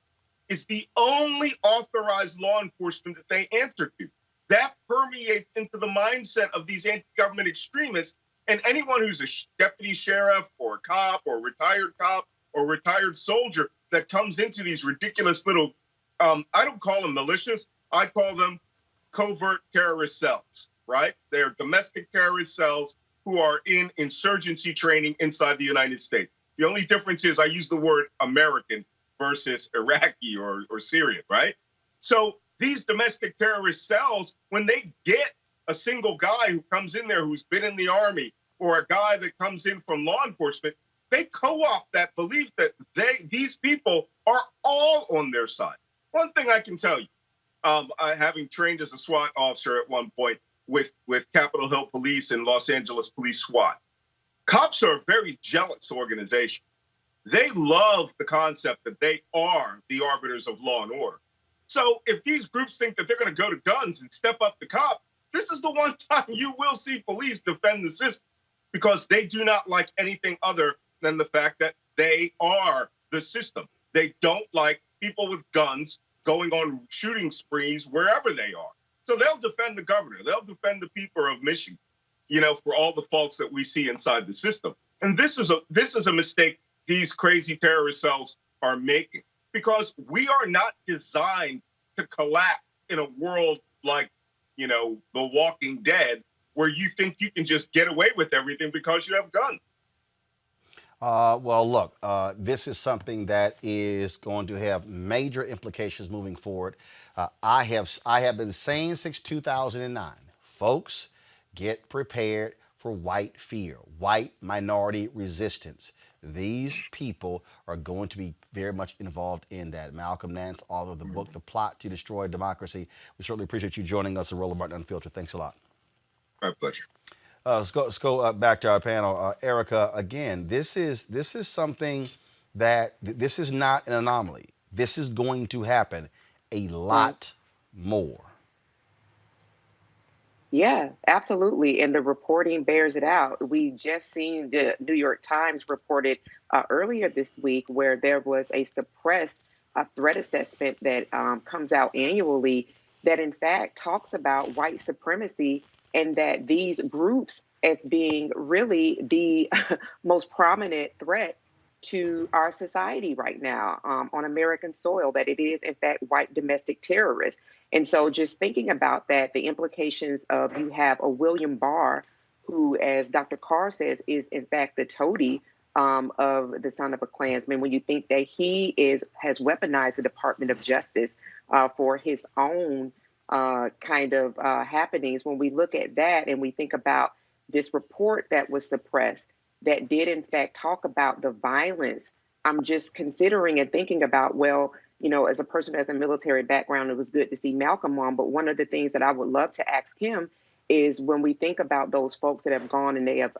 is the only authorized law enforcement that they answer to. That permeates into the mindset of these anti-government extremists, and anyone who's a deputy sheriff or a cop or retired soldier that comes into these ridiculous little, I don't call them militias, I call them covert terrorist cells, right? They're domestic terrorist cells who are in insurgency training inside the United States. The only difference is I use the word American versus Iraqi or Syrian, right? So these domestic terrorist cells, when they get a single guy who comes in there who's been in the army or a guy that comes in from law enforcement, they co-opt that belief that these people are all on their side. One thing I can tell you, having trained as a SWAT officer at one point with Capitol Hill Police and Los Angeles Police SWAT, cops are a very jealous organization. They love the concept that they are the arbiters of law and order. So if these groups think that they're going to go to guns and step up the cop, this is the one time you will see police defend the system, because they do not like anything other than the fact that they are the system. They don't like people with guns going on shooting sprees wherever they are. So they'll defend the governor. They'll defend the people of Michigan, for all the faults that we see inside the system. And this is a mistake these crazy terrorist cells are making, because we are not designed to collapse in a world like, The Walking Dead, where you think you can just get away with everything because you have guns. Well, look, this is something that is going to have major implications moving forward. I have been saying since 2009, folks, get prepared for white fear, white minority resistance. These people are going to be very much involved in that. Malcolm Nance, author of the book, The Plot to Destroy Democracy. We certainly appreciate you joining us at Roland Martin Unfiltered. Thanks a lot. My pleasure. Let's go back to our panel. Erica, again, this is something that this is not an anomaly. This is going to happen a lot more. Yeah, absolutely. And the reporting bears it out. We just seen the New York Times reported earlier this week where there was a suppressed threat assessment that comes out annually that in fact talks about white supremacy, and that these groups as being really the most prominent threat to our society right now on American soil, that it is in fact white domestic terrorists. And so just thinking about that, the implications of you have a William Barr, who, as Dr. Carr says, is in fact the toady of the son of a Klansman, when you think that he has weaponized the Department of Justice for his own kind of happenings. When we look at that and we think about this report that was suppressed, that did in fact talk about the violence, I'm just considering and thinking about, well, you know, as a person who has a military background, it was good to see Malcolm on. But one of the things that I would love to ask him is, when we think about those folks that have gone and they have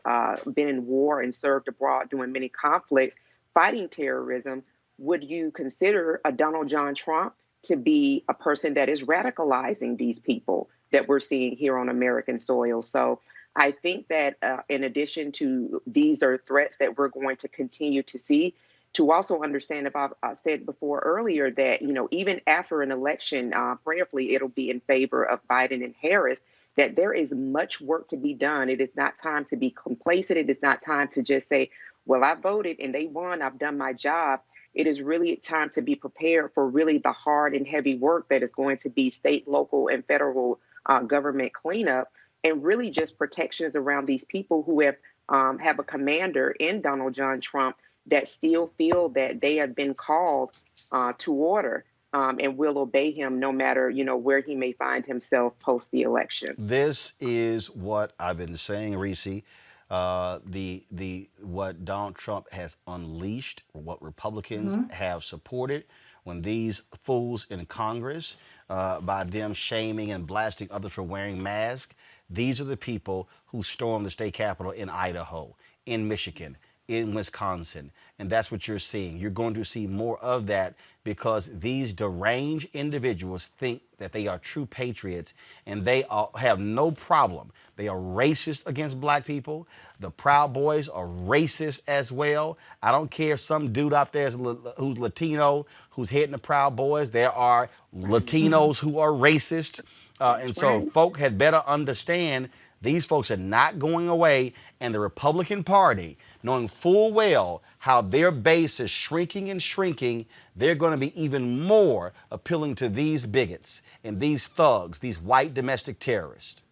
been in war and served abroad during many conflicts fighting terrorism, would you consider a Donald John Trump to be a person that is radicalizing these people that we're seeing here on American soil? So I think that in addition to these are threats that we're going to continue to see, to also understand, if I've said before earlier, that, you know, even after an election, prayerfully, it'll be in favor of Biden and Harris, that there is much work to be done. It is not time to be complacent. It is not time to just say, well, I voted and they won, I've done my job. It is really time to be prepared for really the hard and heavy work that is going to be state, local, and federal government cleanup, and really just protections around these people who have a commander in Donald John Trump that still feel that they have been called to order and will obey him no matter, you know, where he may find himself post the election. This is what I've been saying, Reese. What Donald Trump has unleashed, what Republicans have supported, when these fools in Congress, by them shaming and blasting others for wearing masks, these are the people who stormed the state capitol in Idaho, in Michigan, in Wisconsin. And that's what you're seeing. You're going to see more of that, because these deranged individuals think that they are true patriots, and they have no problem. They are racist against black people. The Proud Boys are racist as well. I don't care if some dude out there who's Latino, who's heading the Proud Boys. There are Latinos who are racist. And so folk had better understand these folks are not going away, and the Republican Party, knowing full well how their base is shrinking and shrinking, they're going to be even more appealing to these bigots and these thugs, these white domestic terrorists.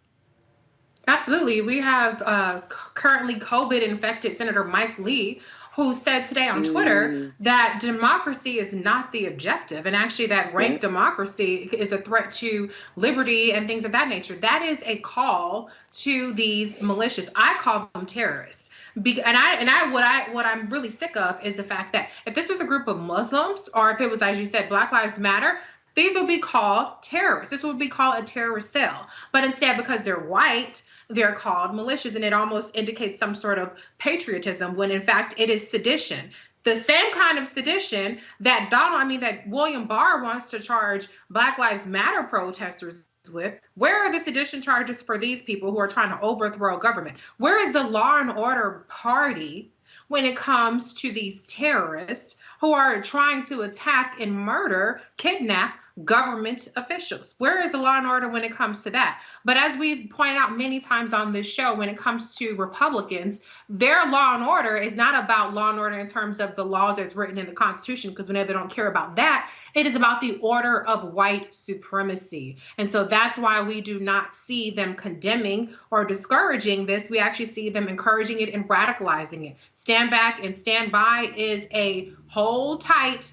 Absolutely. We have currently COVID-infected Senator Mike Lee, who said today on Twitter that democracy is not the objective, and actually that rank democracy is a threat to liberty and things of that nature. That is a call to these militias. I call them terrorists. What I'm really sick of is the fact that if this was a group of Muslims, or if it was, as you said, Black Lives Matter, these would be called terrorists. This would be called a terrorist cell. But instead, because they're white, they're called militias, and it almost indicates some sort of patriotism, when in fact it is sedition. The same kind of sedition that that William Barr wants to charge Black Lives Matter protesters with. Where are the sedition charges for these people who are trying to overthrow government? Where is the law and order party when it comes to these terrorists who are trying to attack and murder, kidnap government officials? Where is the law and order when it comes to that? But as we pointed out many times on this show, when it comes to Republicans, their law and order is not about law and order in terms of the laws that's written in the Constitution, because whenever they don't care about that, it is about the order of white supremacy. And so that's why we do not see them condemning or discouraging this. We actually see them encouraging it and radicalizing it. Stand back and stand by is a hold tight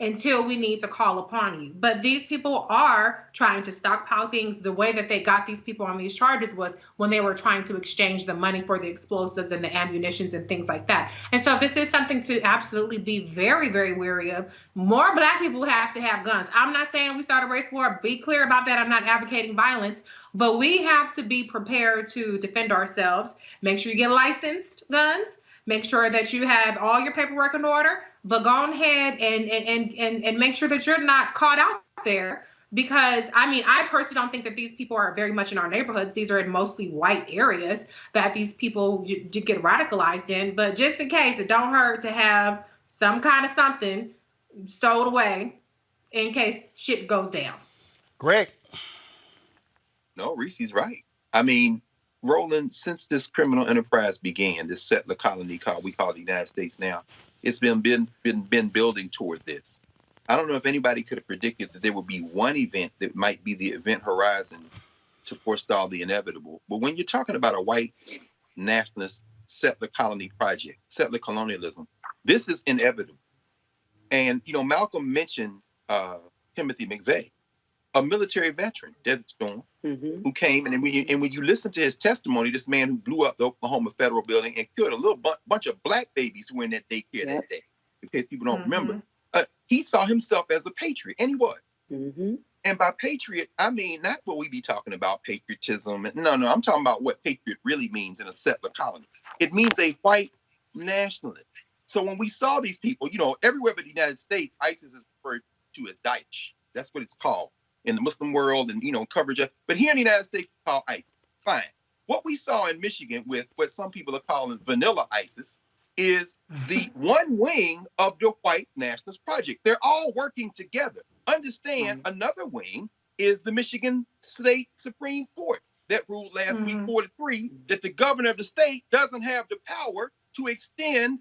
until we need to call upon you. But these people are trying to stockpile things. The way that they got these people on these charges was when they were trying to exchange the money for the explosives and the ammunitions and things like that. And so this is something to absolutely be very, very wary of. More Black people have to have guns. I'm not saying we start a race war. Be clear about that. I'm not advocating violence. But we have to be prepared to defend ourselves. Make sure you get licensed guns. Make sure that you have all your paperwork in order, but go ahead and make sure that you're not caught out there, because I personally don't think that these people are very much in our neighborhoods. These are in mostly white areas that these people get radicalized in. But just in case, it don't hurt to have some kind of something stowed away in case shit goes down. Greg. No, Reese's right. Roland, since this criminal enterprise began, this settler colony we call the United States now, it's been building toward this. I don't know if anybody could have predicted that there would be one event that might be the event horizon to forestall the inevitable. But when you're talking about a white nationalist settler colony project, settler colonialism, this is inevitable. And, Malcolm mentioned Timothy McVeigh. a military veteran, Desert Storm, who came, and when you listen to his testimony, this man who blew up the Oklahoma Federal Building and killed a little bunch of black babies who were in that daycare that day, in case people don't remember, he saw himself as a patriot, and he was. And by patriot, I mean not what we be talking about, patriotism. No, I'm talking about what patriot really means in a settler colony. It means a white nationalist. So when we saw these people, everywhere but the United States, ISIS is referred to as Daesh. That's what it's called in the Muslim world and, coverage of. But here in the United States, it's called ISIS. Fine. What we saw in Michigan with what some people are calling vanilla ISIS is the one wing of the white nationalist project. They're all working together. Understand, another wing is the Michigan State Supreme Court that ruled last week 4-3 that the governor of the state doesn't have the power to extend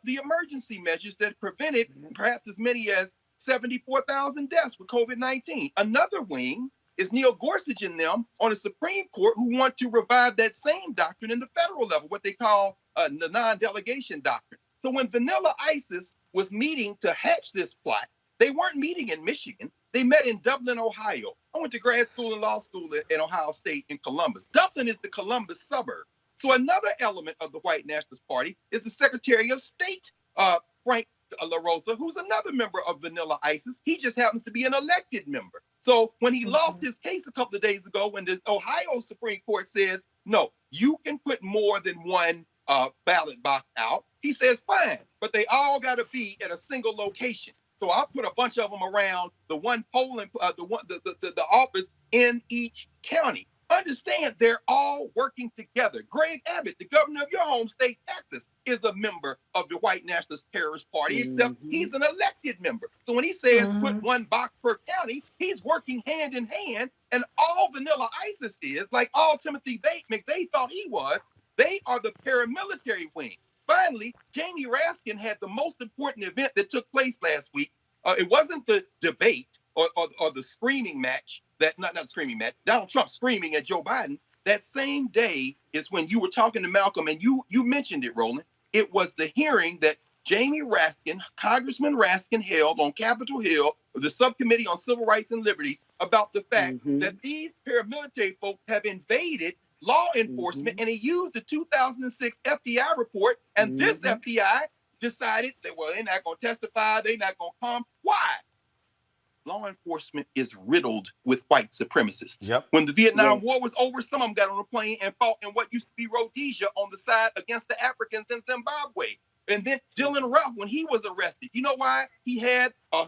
the emergency measures that prevented perhaps as many as 74,000 deaths with COVID-19. Another wing is Neil Gorsuch and them on the Supreme Court who want to revive that same doctrine in the federal level, what they call the non-delegation doctrine. So when vanilla ISIS was meeting to hatch this plot, they weren't meeting in Michigan. They met in Dublin, Ohio. I went to grad school and law school at Ohio State in Columbus. Dublin is the Columbus suburb. So another element of the White Nationalist Party is the Secretary of State, Frank LaRosa, who's another member of vanilla ISIS. He just happens to be an elected member. So when he lost his case a couple of days ago, when the Ohio Supreme Court says, no, you can put more than one ballot box out, he says, fine, but they all got to be at a single location. So I'll put a bunch of them around the one polling, the office in each county. Understand, they're all working together. Greg Abbott, the governor of your home state, Texas, is a member of the White Nationalist Terrorist Party, except he's an elected member. So when he says put one box per county, he's working hand in hand. And all vanilla ISIS is, like all Timothy McVeigh thought he was, they are the paramilitary wing. Finally, Jamie Raskin had the most important event that took place last week. It wasn't the debate or the screaming match, not the screaming match, Donald Trump screaming at Joe Biden. That same day is when you were talking to Malcolm, and you mentioned it, Roland. It was the hearing that Jamie Raskin, Congressman Raskin, held on Capitol Hill, the Subcommittee on Civil Rights and Liberties, about the fact that these paramilitary folks have invaded law enforcement, and he used the 2006 FBI report, and this FBI decided that, well, they're not going to testify, they're not going to come. Why? Law enforcement is riddled with white supremacists. When the Vietnam War was over, some of them got on a plane and fought in what used to be Rhodesia on the side against the Africans in Zimbabwe. And then Dylan Ruff, when he was arrested, you know why? He had a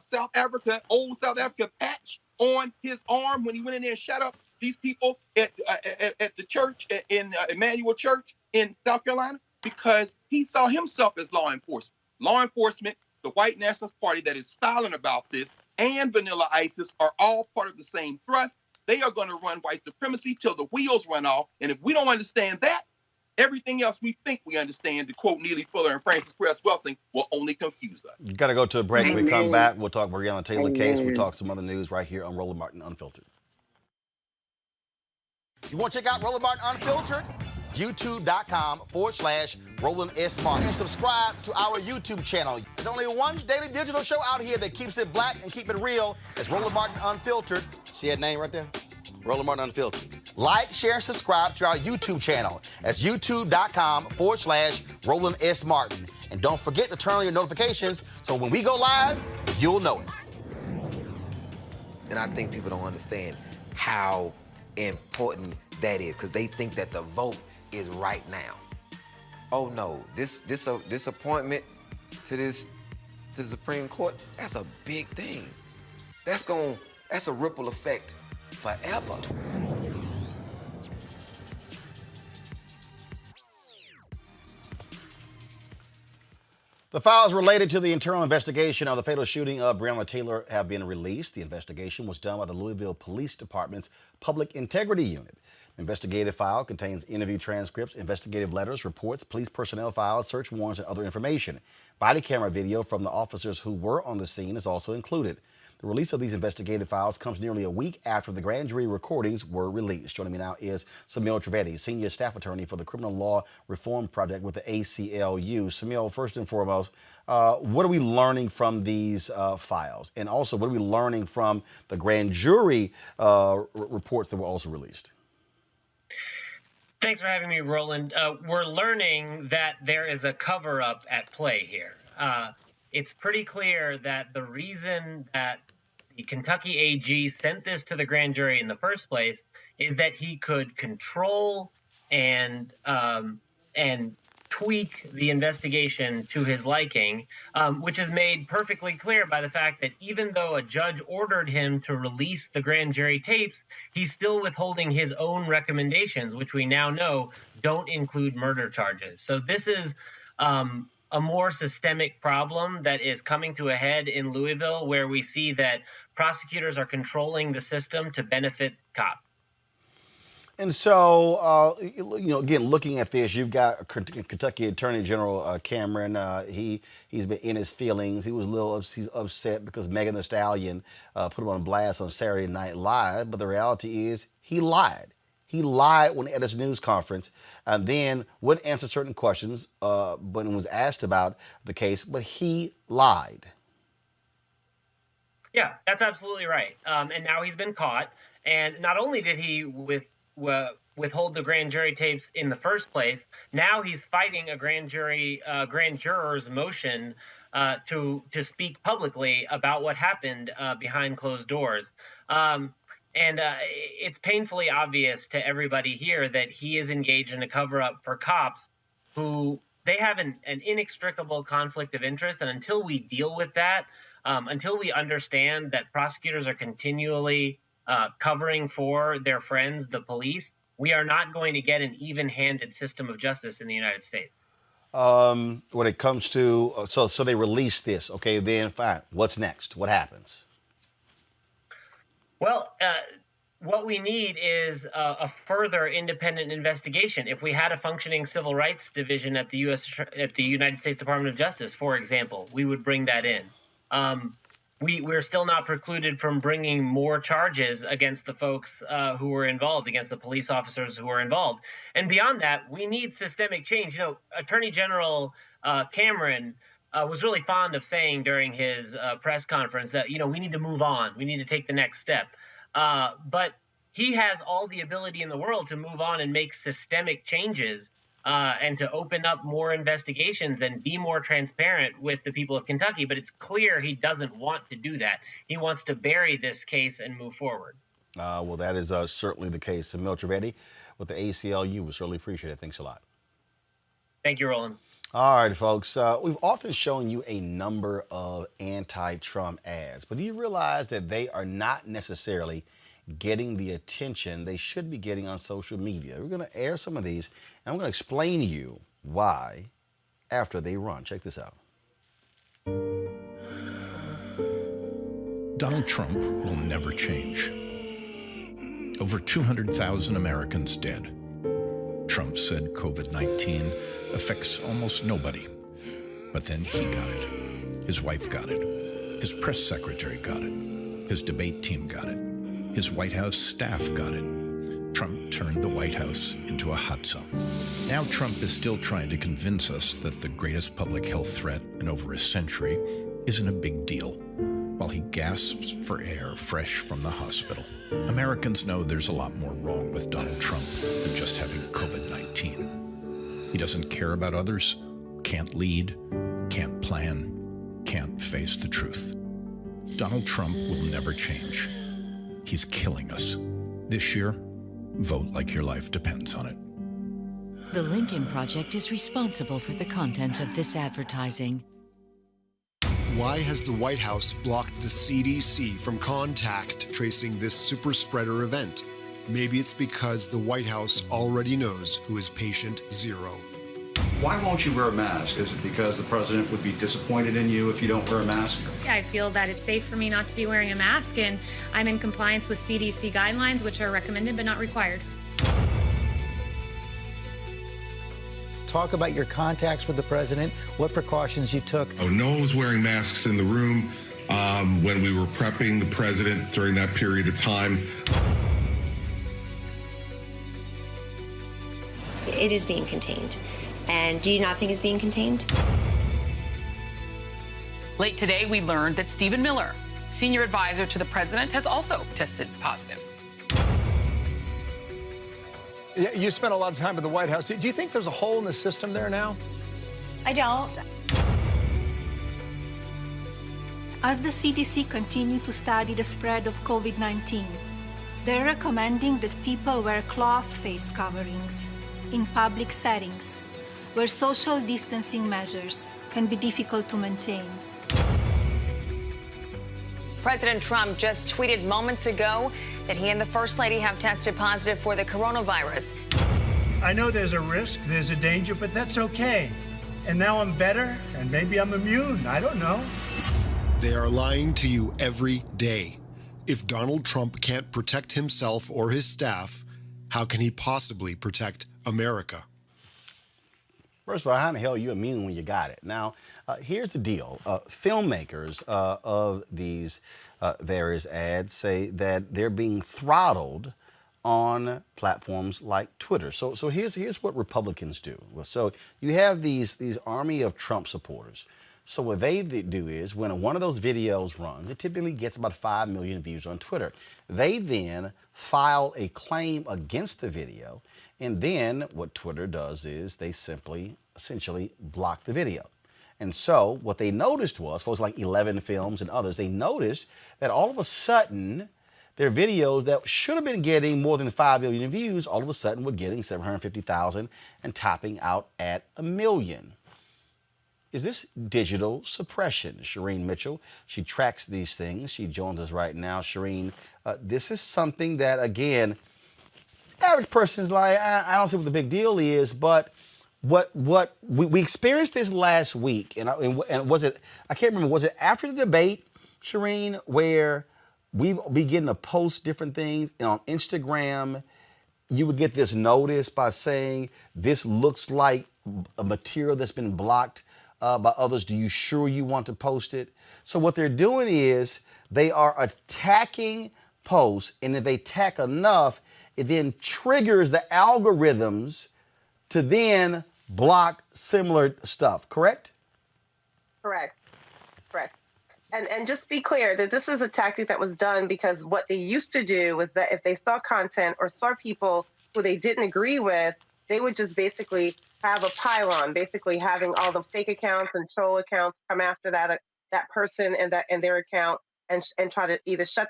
old South Africa patch on his arm when he went in there and shot up these people at the church, in Emmanuel Church in South Carolina, because he saw himself as law enforcement. Law enforcement, the White Nationalist Party that is silent about this, and vanilla ISIS are all part of the same thrust. They are going to run white supremacy till the wheels run off. And if we don't understand that, everything else we think we understand, to quote Neely Fuller and Francis Cress Welsing, will only confuse us. You got to go to a break. When we come back, we'll talk Breonna Taylor case. We'll talk some other news right here on Roland Martin Unfiltered. You want to check out Roland Martin Unfiltered? YouTube.com/Roland S. Martin. And subscribe to our YouTube channel. There's only one daily digital show out here that keeps it black and keep it real. It's Roland Martin Unfiltered. See that name right there? Roland Martin Unfiltered. Like, share, and subscribe to our YouTube channel. That's YouTube.com/Roland S. Martin. And don't forget to turn on your notifications so when we go live, you'll know it. And I think people don't understand how important that is, because they think that the vote is right now. Oh no, this appointment to the Supreme Court, that's a big thing. That's a ripple effect forever. The files related to the internal investigation of the fatal shooting of Breonna Taylor have been released. The investigation was done by the Louisville Police Department's Public Integrity Unit. The investigative file contains interview transcripts, investigative letters, reports, police personnel files, search warrants, and other information. Body camera video from the officers who were on the scene is also included. The release of these investigative files comes nearly a week after the grand jury recordings were released. Joining me now is Samil Trivedi, Senior Staff Attorney for the Criminal Law Reform Project with the ACLU. Samil, first and foremost, what are we learning from these files? And also, what are we learning from the grand jury reports that were also released? Thanks for having me, Roland. We're learning that there is a cover-up at play here. It's pretty clear that the reason that the Kentucky AG sent this to the grand jury in the first place is that he could control and tweak the investigation to his liking, which is made perfectly clear by the fact that even though a judge ordered him to release the grand jury tapes, he's still withholding his own recommendations, which we now know don't include murder charges. So this is a more systemic problem that is coming to a head in Louisville, where we see that prosecutors are controlling the system to benefit cops. And so, again, looking at this, you've got Kentucky Attorney General Cameron. He's been in his feelings. He was he's upset because Megan Thee Stallion put him on blast on Saturday Night Live. But the reality is he lied. He lied at his news conference and then wouldn't answer certain questions when was asked about the case, but he lied. Yeah, that's absolutely right. And now he's been caught. And not only did he withhold the grand jury tapes in the first place, now he's fighting a grand juror's motion to speak publicly about what happened behind closed doors. And it's painfully obvious to everybody here that he is engaged in a cover-up for cops who they have an inextricable conflict of interest. And until we deal with that, until we understand that prosecutors are continually covering for their friends, the police, we are not going to get an even-handed system of justice in the United States. When it comes to, so they release this, okay, then fine. What's next? What happens? Well, what we need is a further independent investigation. If we had a functioning civil rights division at the United States Department of Justice, for example, we would bring that in. We're still not precluded from bringing more charges against the folks who were involved, against the police officers who were involved. And beyond that, we need systemic change. Attorney General Cameron was really fond of saying during his press conference that, we need to move on. We need to take the next step. But he has all the ability in the world to move on and make systemic changes and to open up more investigations and be more transparent with the people of Kentucky. But it's clear he doesn't want to do that. He wants to bury this case and move forward. Well, that is certainly the case. Samil Trivedi with the ACLU. We certainly appreciate it. Thanks a lot. Thank you, Roland. All right, folks. We've often shown you a number of anti-Trump ads, but do you realize that they are not necessarily getting the attention they should be getting on social media? We're going to air some of these, and I'm going to explain to you why after they run. Check this out. Donald Trump will never change. Over 200,000 Americans dead. Trump said COVID-19 affects almost nobody. But then he got it. His wife got it. His press secretary got it. His debate team got it. His White House staff got it. Trump turned the White House into a hot zone. Now Trump is still trying to convince us that the greatest public health threat in over a century isn't a big deal, while he gasps for air fresh from the hospital. Americans know there's a lot more wrong with Donald Trump than just having COVID-19. He doesn't care about others, can't lead, can't plan, can't face the truth. Donald Trump will never change. He's killing us. This year, vote like your life depends on it. The Lincoln Project is responsible for the content of this advertising. Why has the White House blocked the CDC from contact tracing this super spreader event? Maybe it's because the White House already knows who is patient zero. Why won't you wear a mask? Is it because the president would be disappointed in you if you don't wear a mask? I feel that it's safe for me not to be wearing a mask, and I'm in compliance with CDC guidelines, which are recommended but not required. Talk about your contacts with the president, what precautions you took. Oh, no one was wearing masks in the room. when we were prepping the president during that period of time. It is being contained. And do you not think it's being contained? Late today, we learned that Stephen Miller, senior advisor to the president, has also tested positive. You spent a lot of time in the White House. Do you think there's a hole in the system there now? I don't. As the CDC continues to study the spread of COVID-19, they're recommending that people wear cloth face coverings in public settings where social distancing measures can be difficult to maintain. President Trump just tweeted moments ago that he and the First Lady have tested positive for the coronavirus. I know there's a risk, there's a danger, but that's okay. And now I'm better, and maybe I'm immune. I don't know. They are lying to you every day. If Donald Trump can't protect himself or his staff, how can he possibly protect America? First of all, how in the hell are you immune when you got it? Now, here's the deal. Filmmakers of these various ads say that they're being throttled on platforms like Twitter. So here's what Republicans do. So you have these army of Trump supporters. So what they do is when one of those videos runs, it typically gets about 5 million views on Twitter. They then file a claim against the video, and then what Twitter does is they simply, essentially block the video. And so what they noticed was, folks like 11 Films and others, they noticed that all of a sudden, their videos that should have been getting more than 5 million views, all of a sudden were getting 750,000 and topping out at 1 million. Is this digital suppression? Shireen Mitchell, she tracks these things. She joins us right now. Shireen, this is something that, again, average person's like, I don't see what the big deal is, but what we experienced this last week, and was it, I can't remember, was it after the debate, Shireen, where we begin to post different things, and on Instagram, you would get this notice by saying, this looks like a material that's been blocked by others. Do you sure you want to post it? So what they're doing is they are attacking posts, and if they attack enough, it then triggers the algorithms to then block similar stuff, correct? Correct. And just be clear that this is a tactic that was done because what they used to do was that if they saw content or saw people who they didn't agree with, they would just basically have a pylon, basically having all the fake accounts and troll accounts come after that person and their account and try to either shut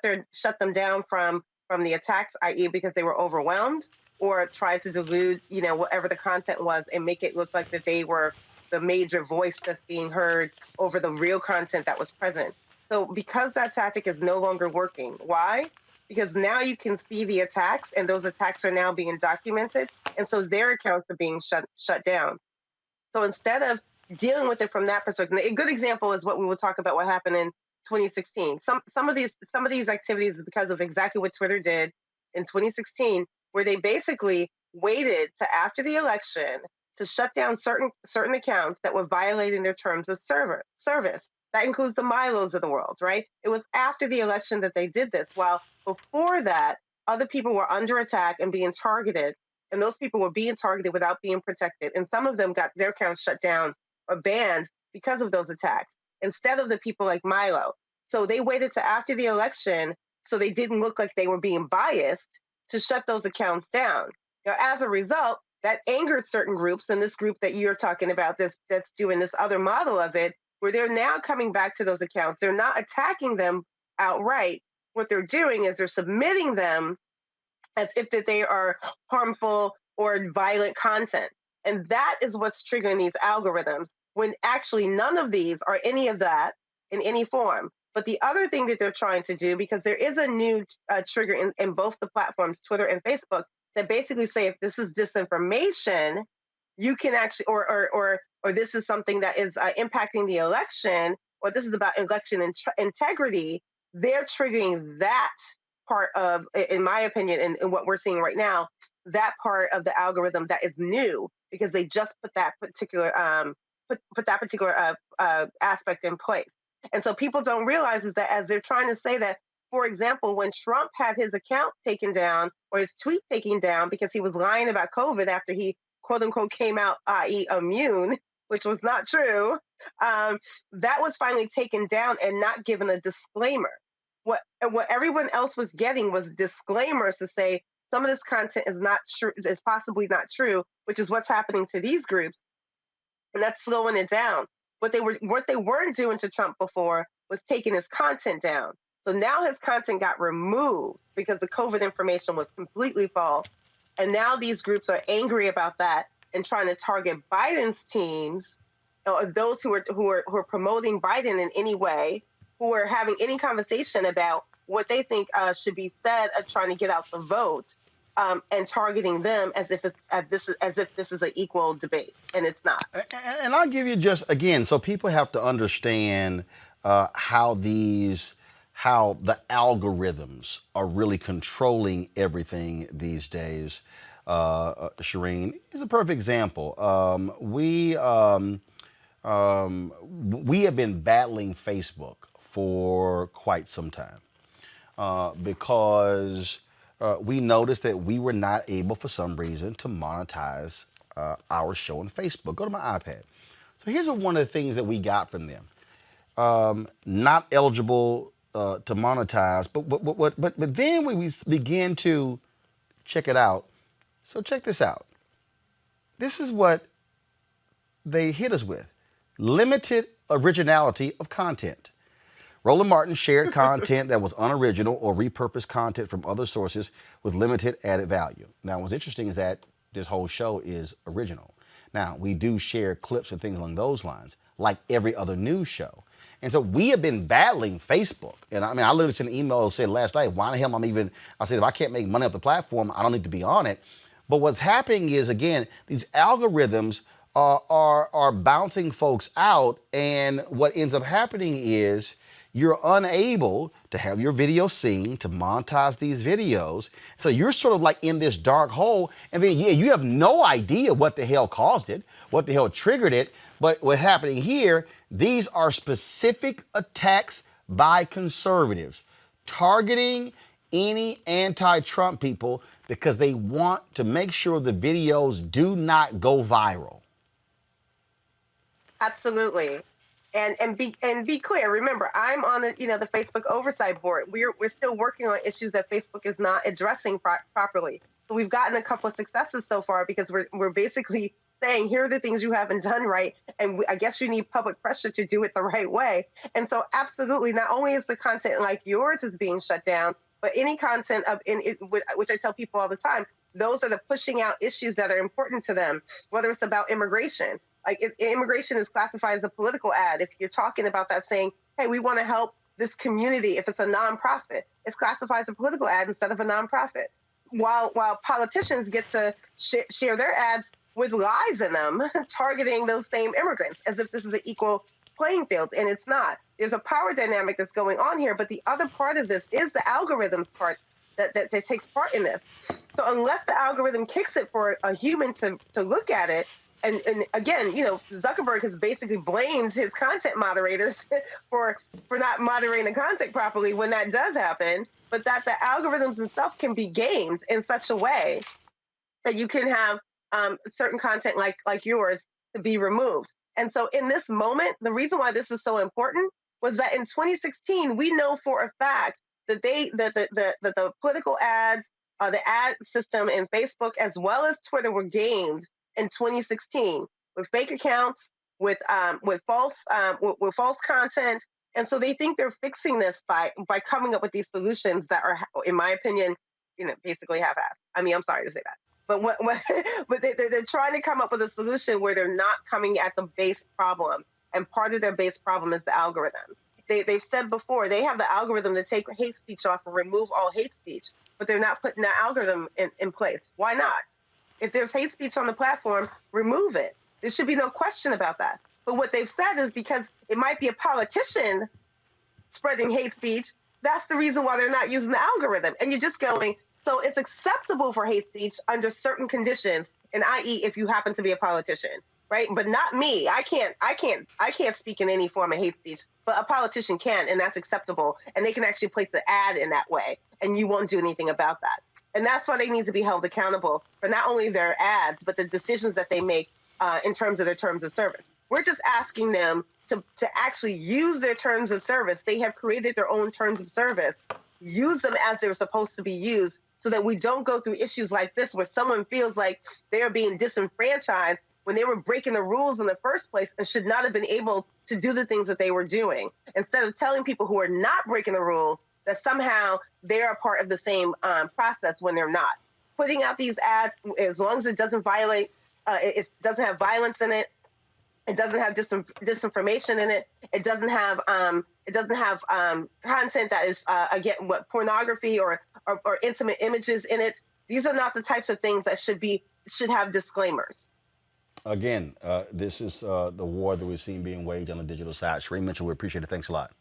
them down from the attacks, i.e. because they were overwhelmed, or try to delude, whatever the content was and make it look like that they were the major voice that's being heard over the real content that was present. So because that tactic is no longer working, why? Because now you can see the attacks, and those attacks are now being documented, and so their accounts are being shut down. So instead of dealing with it from that perspective, a good example is what we will talk about what happened in 2016. Some of these activities is because of exactly what Twitter did in 2016, where they basically waited to after the election to shut down certain accounts that were violating their terms of service. That includes the Milos of the world, right? It was after the election that they did this. While before that, other people were under attack and being targeted, and those people were being targeted without being protected. And some of them got their accounts shut down or banned because of those attacks, instead of the people like Milo. So they waited to after the election so they didn't look like they were being biased to shut those accounts down. Now, as a result, that angered certain groups, and this group that you're talking about that's doing this other model of it, where they're now coming back to those accounts. They're not attacking them outright. What they're doing is they're submitting them as if that they are harmful or violent content. And that is what's triggering these algorithms, when actually none of these are any of that in any form. But the other thing that they're trying to do, because there is a new trigger in both the platforms, Twitter and Facebook, that basically say if this is disinformation, you can actually, or this is something that is impacting the election, or this is about election integrity, they're triggering that part of, in my opinion, and what we're seeing right now, that part of the algorithm that is new, because they just put that particular aspect in place. And so people don't realize is that as they're trying to say that, for example, when Trump had his account taken down or his tweet taken down because he was lying about COVID after he quote unquote came out, i.e. immune, which was not true, that was finally taken down and not given a disclaimer. What everyone else was getting was disclaimers to say some of this content is not true, is possibly not true, which is what's happening to these groups, and that's slowing it down. What they weren't doing to Trump before was taking his content down. So now his content got removed because the COVID information was completely false, and now these groups are angry about that and trying to target Biden's teams, or those who are promoting Biden in any way, who are having any conversation about what they think should be said of trying to get out the vote, and targeting them as if this is an equal debate, and it's not. And I'll give you just again, so people have to understand how the algorithms are really controlling everything these days. Shireen is a perfect example. We have been battling Facebook for quite some time because we noticed that we were not able, for some reason, to monetize our show on Facebook. Go to my iPad. So here's one of the things that we got from them. Not eligible to monetize, but then when we begin to check it out, so check this out. This is what they hit us with. Limited originality of content. Roland Martin shared content that was unoriginal or repurposed content from other sources with limited added value. Now, what's interesting is that this whole show is original. Now, we do share clips and things along those lines, like every other news show. And so we have been battling Facebook. And I mean, I literally sent an email that said last night, why the hell I said, if I can't make money off the platform, I don't need to be on it. But what's happening is, again, these algorithms are bouncing folks out. And what ends up happening is you're unable to have your video seen, to monetize these videos. So you're sort of like in this dark hole. And then, you have no idea what the hell caused it, what the hell triggered it. But what's happening here, these are specific attacks by conservatives targeting any anti-Trump people because they want to make sure the videos do not go viral. Absolutely. And be clear. Remember, I'm on the Facebook oversight board. We're still working on issues that Facebook is not addressing properly. So we've gotten a couple of successes so far because we're basically saying, here are the things you haven't done right, and I guess you need public pressure to do it the right way. And so absolutely, not only is the content like yours is being shut down, but any content which I tell people all the time, those that are pushing out issues that are important to them, whether it's about immigration. Like if immigration is classified as a political ad, if you're talking about that saying, hey, we want to help this community, if it's a nonprofit, it's classified as a political ad instead of a nonprofit. While politicians get to share their ads with lies in them, targeting those same immigrants as if this is an equal playing field, and it's not. There's a power dynamic that's going on here, but the other part of this is the algorithms part that takes part in this. So unless the algorithm kicks it for a human to look at it, and again, Zuckerberg has basically blamed his content moderators for not moderating the content properly when that does happen, but that the algorithms themselves can be gamed in such a way that you can have certain content like yours to be removed. And so in this moment, the reason why this is so important was that in 2016, we know for a fact that the political ads, the ad system in Facebook as well as Twitter were gamed in 2016 with fake accounts, with false content. And so they think they're fixing this by coming up with these solutions that are, in my opinion, basically half-assed. I mean, I'm sorry to say that. But they're trying to come up with a solution where they're not coming at the base problem. And part of their base problem is the algorithm. They've said before, they have the algorithm to take hate speech off and remove all hate speech, but they're not putting that algorithm in place. Why not? If there's hate speech on the platform, remove it. There should be no question about that. But what they've said is because it might be a politician spreading hate speech, that's the reason why they're not using the algorithm. And you're just going, so it's acceptable for hate speech under certain conditions, and i.e. if you happen to be a politician, right? But not me. I can't speak in any form of hate speech but a politician can, and that's acceptable. And they can actually place the ad in that way, and you won't do anything about that. And that's why they need to be held accountable for not only their ads, but the decisions that they make in terms of their terms of service. We're just asking them to actually use their terms of service. They have created their own terms of service. Use them as they're supposed to be used so that we don't go through issues like this where someone feels like they're being disenfranchised when they were breaking the rules in the first place and should not have been able to do the things that they were doing. Instead of telling people who are not breaking the rules that somehow they're a part of the same process when they're not. Putting out these ads, as long as it doesn't violate, it doesn't have violence in it, it doesn't have disinformation in it, it doesn't have content that is again pornography or intimate images in it. These are not the types of things that should have disclaimers. Again, this is the war that we're seeing being waged on the digital side. Shereen Mitchell, we appreciate it. Thanks a lot.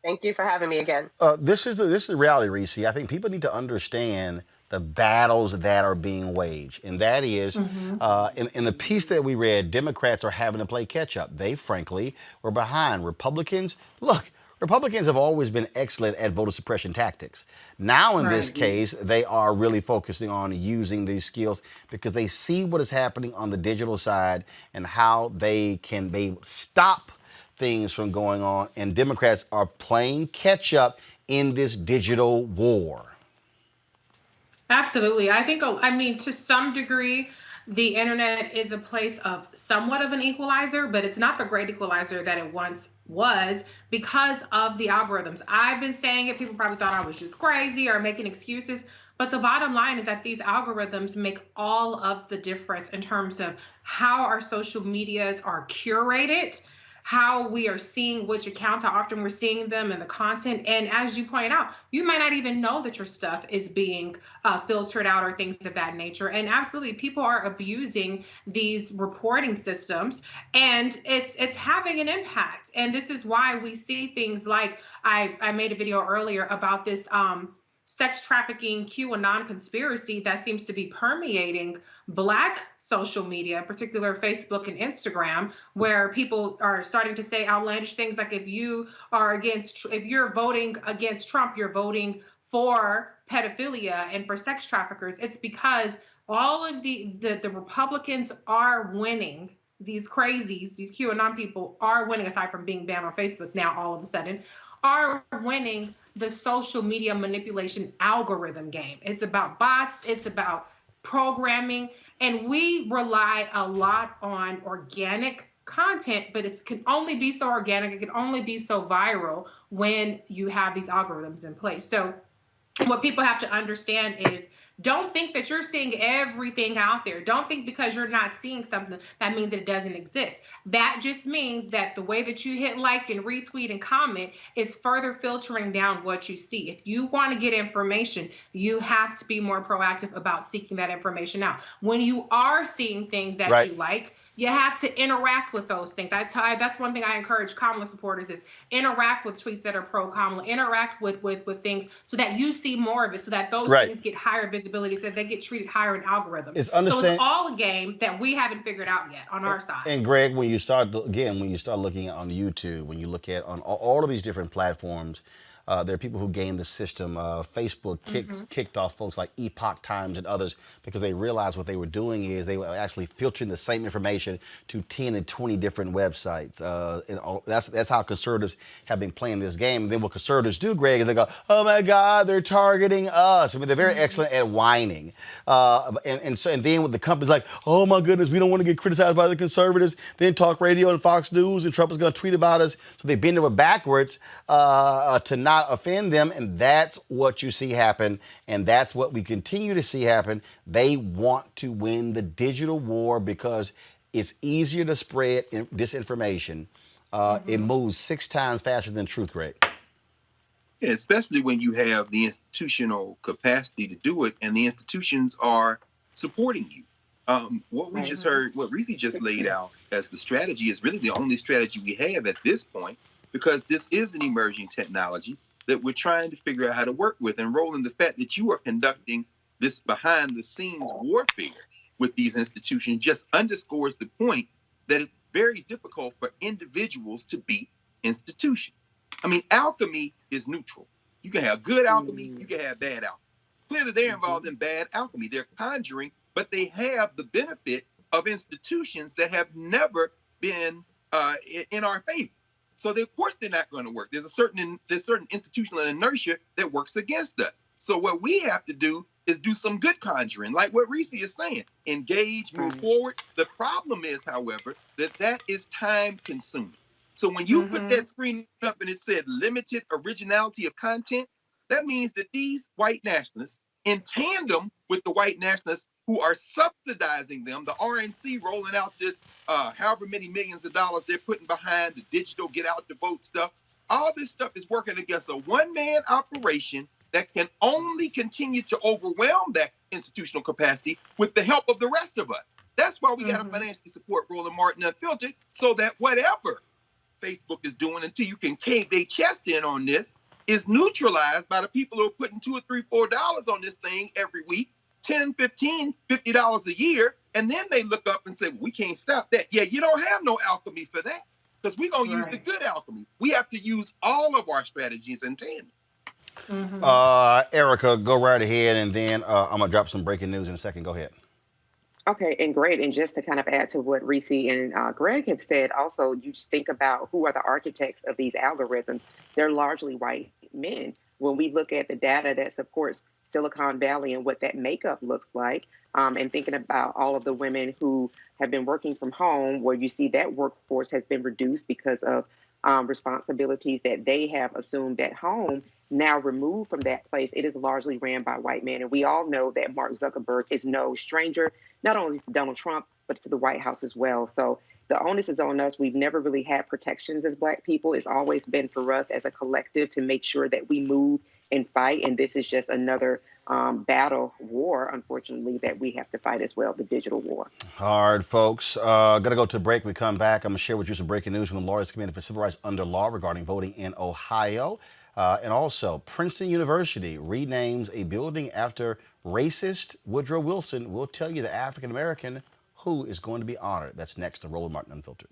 Thank you for having me again. This is the reality, Reese. I think people need to understand the battles that are being waged, and that is, in the piece that we read, Democrats are having to play catch up. They, frankly, were behind. Republicans have always been excellent at voter suppression tactics. Now, in this case, they are really focusing on using these skills because they see what is happening on the digital side and how they can stop things from going on. And Democrats are playing catch up in this digital war. Absolutely. I mean, to some degree, the internet is a place of somewhat of an equalizer, but it's not the great equalizer that it once was because of the algorithms. I've been saying it. People probably thought I was just crazy or making excuses. But the bottom line is that these algorithms make all of the difference in terms of how our social medias are curated, how we are seeing which accounts, how often we're seeing them, and the content. And as you point out, you might not even know that your stuff is being filtered out or things of that nature. And absolutely, people are abusing these reporting systems, and it's having an impact. And this is why we see things like, I made a video earlier about this sex trafficking QAnon conspiracy that seems to be permeating Black social media, in particular Facebook and Instagram, where people are starting to say outlandish things like if you're voting against Trump, you're voting for pedophilia and for sex traffickers. It's because all of the Republicans are winning. These crazies, these QAnon people are winning, aside from being banned on Facebook now all of a sudden, are winning the social media manipulation algorithm game. It's about bots, it's about programming, and we rely a lot on organic content, but it can only be so organic, it can only be so viral when you have these algorithms in place. So what people have to understand is, don't think that you're seeing everything out there. Don't think because you're not seeing something that means it doesn't exist. That just means that the way that you hit like and retweet and comment is further filtering down what you see. If you want to get information, you have to be more proactive about seeking that information out. When you are seeing things that you like, you have to interact with those things. That's one thing I encourage Kamala supporters is interact with tweets that are pro-Kamala, interact with things so that you see more of it, so that those things get higher visibility, so that they get treated higher in algorithms. So it's all a game that we haven't figured out yet on our side. And Greg, when you start looking at on YouTube, when you look at on all of these different platforms, there are people who game the system. Facebook kicked off folks like Epoch Times and others because they realized what they were doing is they were actually filtering the same information to 10 and 20 different websites. That's how conservatives have been playing this game. And then what conservatives do, Greg, is they go, oh my God, they're targeting us. I mean, they're very excellent at whining. And then with the companies like, oh my goodness, we don't want to get criticized by the conservatives. Then talk radio and Fox News and Trump is going to tweet about us. So they bend over backwards to not offend them, and that's what you see happen, and that's what we continue to see happen. They want to win the digital war because it's easier to spread disinformation. It moves 6 times faster than truth, Greg. Yeah, especially when you have the institutional capacity to do it, and the institutions are supporting you. What we just heard, what Reese just laid out as the strategy is really the only strategy we have at this point, because this is an emerging technology that we're trying to figure out how to work with. And Roland, the fact that you are conducting this behind the scenes warfare with these institutions just underscores the point that it's very difficult for individuals to beat institution. I mean, alchemy is neutral. You can have good alchemy, you can have bad alchemy. Clearly, they're involved in bad alchemy. They're conjuring, but they have the benefit of institutions that have never been in our favor. So of course they're not going to work. There's certain institutional inertia that works against us. So what we have to do is do some good conjuring, like what Reese is saying. Engage, move forward. The problem is, however, that is time consuming. So when you put that screen up and it said limited originality of content, that means that these white nationalists, in tandem with the white nationalists who are subsidizing them, the RNC rolling out this however many millions of dollars they're putting behind the digital get out the vote stuff, all this stuff is working against a one-man operation that can only continue to overwhelm that institutional capacity with the help of the rest of us. That's why we got to financially support Roland Martin Unfiltered, so that whatever Facebook is doing, until you can cave their chest in on this, is neutralized by the people who are putting $2 or $3, $4 on this thing every week, $10, $15, $50 a year, and then they look up and say, well, we can't stop that. Yeah, you don't have no alchemy for that, because we're going to use the good alchemy. We have to use all of our strategies in tandem. Erica, go right ahead, and then I'm going to drop some breaking news in a second. Go ahead. Okay, and great. And just to kind of add to what Reese and Greg have said, also, you just think about who are the architects of these algorithms. They're largely white men. When we look at the data that supports Silicon Valley and what that makeup looks like, and thinking about all of the women who have been working from home, where you see that workforce has been reduced because of responsibilities that they have assumed at home, now removed from that place, it is largely ran by white men. And we all know that Mark Zuckerberg is no stranger, not only to Donald Trump, but to the White House as well. So the onus is on us. We've never really had protections as Black people. It's always been for us as a collective to make sure that we move and fight. And this is just another battle war, unfortunately, that we have to fight as well, the digital war. All right, folks. Gonna go to break. We come back. I'm gonna share with you some breaking news from the Lawyers Committee for Civil Rights Under Law regarding voting in Ohio. And also, Princeton University renames a building after racist Woodrow Wilson. We'll tell you the African-American who is going to be honored. That's next to Roland Martin Unfiltered.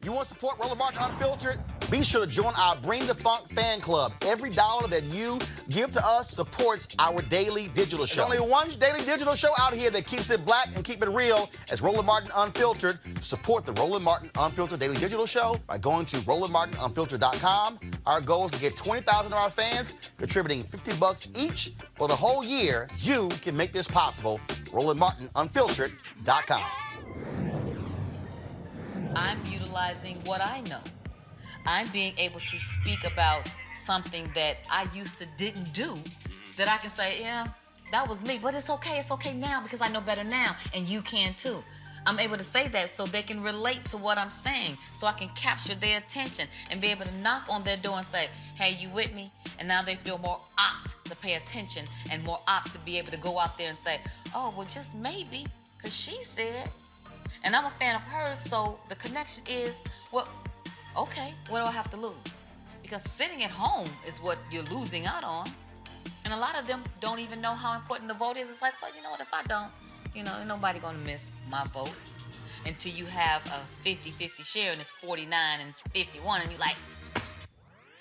You want to support Roland Martin Unfiltered? Be sure to join our Bring the Funk fan club. Every dollar that you give to us supports our daily digital show. There's only one daily digital show out here that keeps it black and keep it real as Roland Martin Unfiltered. Support the Roland Martin Unfiltered daily digital show by going to RolandMartinUnfiltered.com. Our goal is to get 20,000 of our fans contributing $50 each for the whole year. You can make this possible. RolandMartinUnfiltered.com. I'm utilizing what I know. I'm being able to speak about something that I used to didn't do, that I can say, yeah, that was me, but it's okay now because I know better now, and you can too. I'm able to say that so they can relate to what I'm saying, so I can capture their attention and be able to knock on their door and say, hey, you with me? And now they feel more apt to pay attention and more apt to be able to go out there and say, oh, well, just maybe, because she said. And I'm a fan of hers, so the connection is, well, okay, what do I have to lose? Because sitting at home is what you're losing out on. And a lot of them don't even know how important the vote is. It's like, well, you know what, if I don't, ain't nobody gonna miss my vote. Until you have a 50-50 share and it's 49 and 51 and you're like,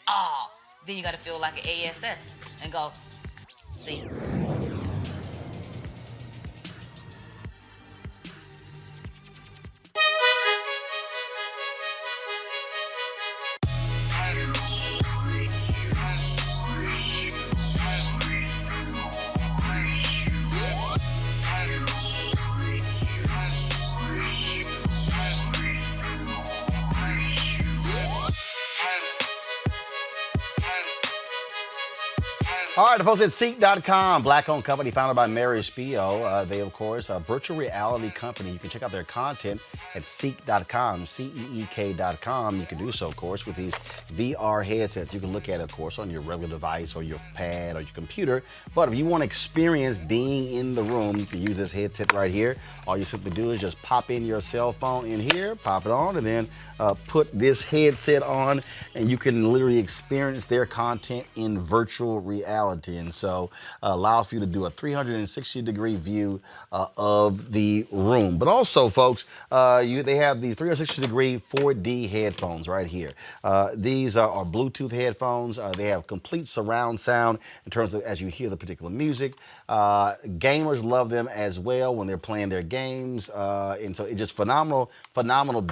oh, then you gotta feel like an ASS and go, see. All right, the folks at Seek.com, Black-owned company founded by Mary Spio. They, of course, a virtual reality company. You can check out their content at Seek.com, CEEK.com. You can do so, of course, with these VR headsets. You can look at it, of course, on your regular device or your pad or your computer. But if you want to experience being in the room, you can use this headset right here. All you simply do is just pop in your cell phone in here, pop it on, and then put this headset on, and you can literally experience their content in virtual reality. reality. And so allows for you to do a 360-degree view of the room. But also, folks, they have the 360-degree 4D headphones right here. These are Bluetooth headphones. They have complete surround sound in terms of as you hear the particular music. Gamers love them as well when they're playing their games. And so it's just phenomenal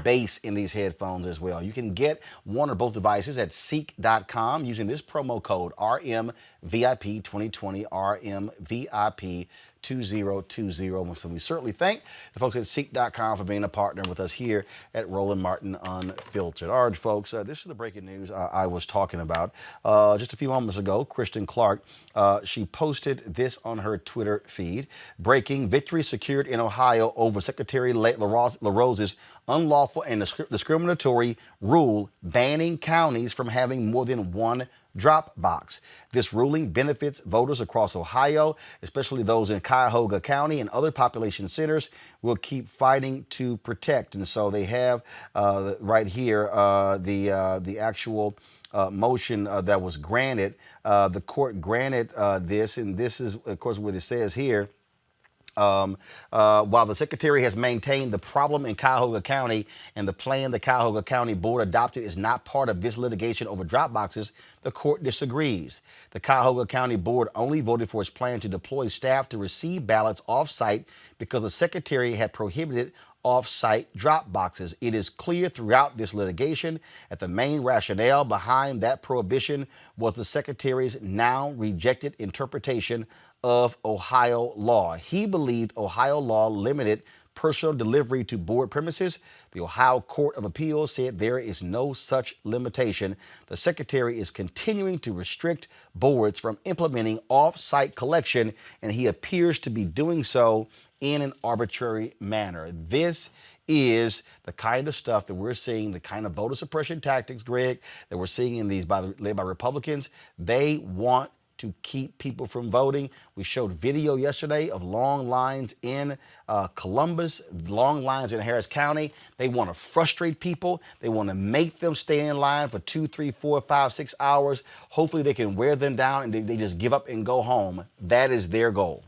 bass in these headphones as well. You can get one or both devices at seek.com using this promo code RMVIP2020, RMVIP 2020. So we certainly thank the folks at Seek.com for being a partner with us here at Roland Martin Unfiltered. All right, folks, this is the breaking news I was talking about. Just a few moments ago, Kristen Clark, she posted this on her Twitter feed. Breaking: victory secured in Ohio over Secretary LaRose's unlawful and discriminatory rule banning counties from having more than one drop box. This ruling benefits voters across Ohio, especially those in Cuyahoga County and other population centers. We'll keep fighting to protect. And so they have right here the actual motion that was granted. The court granted this, and this is, of course, what it says here. While the Secretary has maintained the problem in Cuyahoga County and the plan the Cuyahoga County Board adopted is not part of this litigation over drop boxes, the court disagrees. The Cuyahoga County Board only voted for its plan to deploy staff to receive ballots off-site because the Secretary had prohibited off-site drop boxes. It is clear throughout this litigation that the main rationale behind that prohibition was the Secretary's now rejected interpretation of Ohio law. He believed Ohio law limited personal delivery to board premises. The Ohio Court of Appeals said there is no such limitation. The Secretary is continuing to restrict boards from implementing off-site collection, and he appears to be doing so in an arbitrary manner. This is the kind of stuff that we're seeing, the kind of voter suppression tactics, Greg, that we're seeing in these led by Republicans. They want to keep people from voting. We showed video yesterday of long lines in Columbus, long lines in Harris County. They want to frustrate people. They want to make them stay in line for 2, 3, 4, 5, 6 hours. Hopefully they can wear them down and they just give up and go home. That is their goal.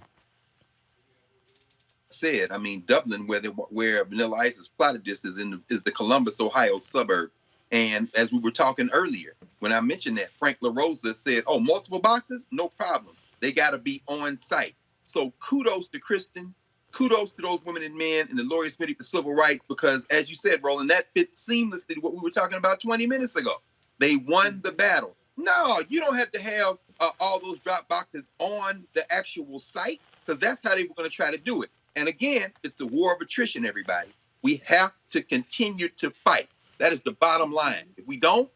Said, I mean, Dublin, where Vanilla Ice has plotted this, is the Columbus, Ohio suburb. And as we were talking earlier, when I mentioned that, Frank LaRosa said, oh, multiple boxes? No problem. They got to be on site. So kudos to Kristen. Kudos to those women and men in the Lawyers Committee for Civil Rights, because as you said, Roland, that fits seamlessly to what we were talking about 20 minutes ago. They won the battle. No, you don't have to have all those drop boxes on the actual site, because that's how they were going to try to do it. And again, it's a war of attrition, everybody. We have to continue to fight. That is the bottom line. If we don't,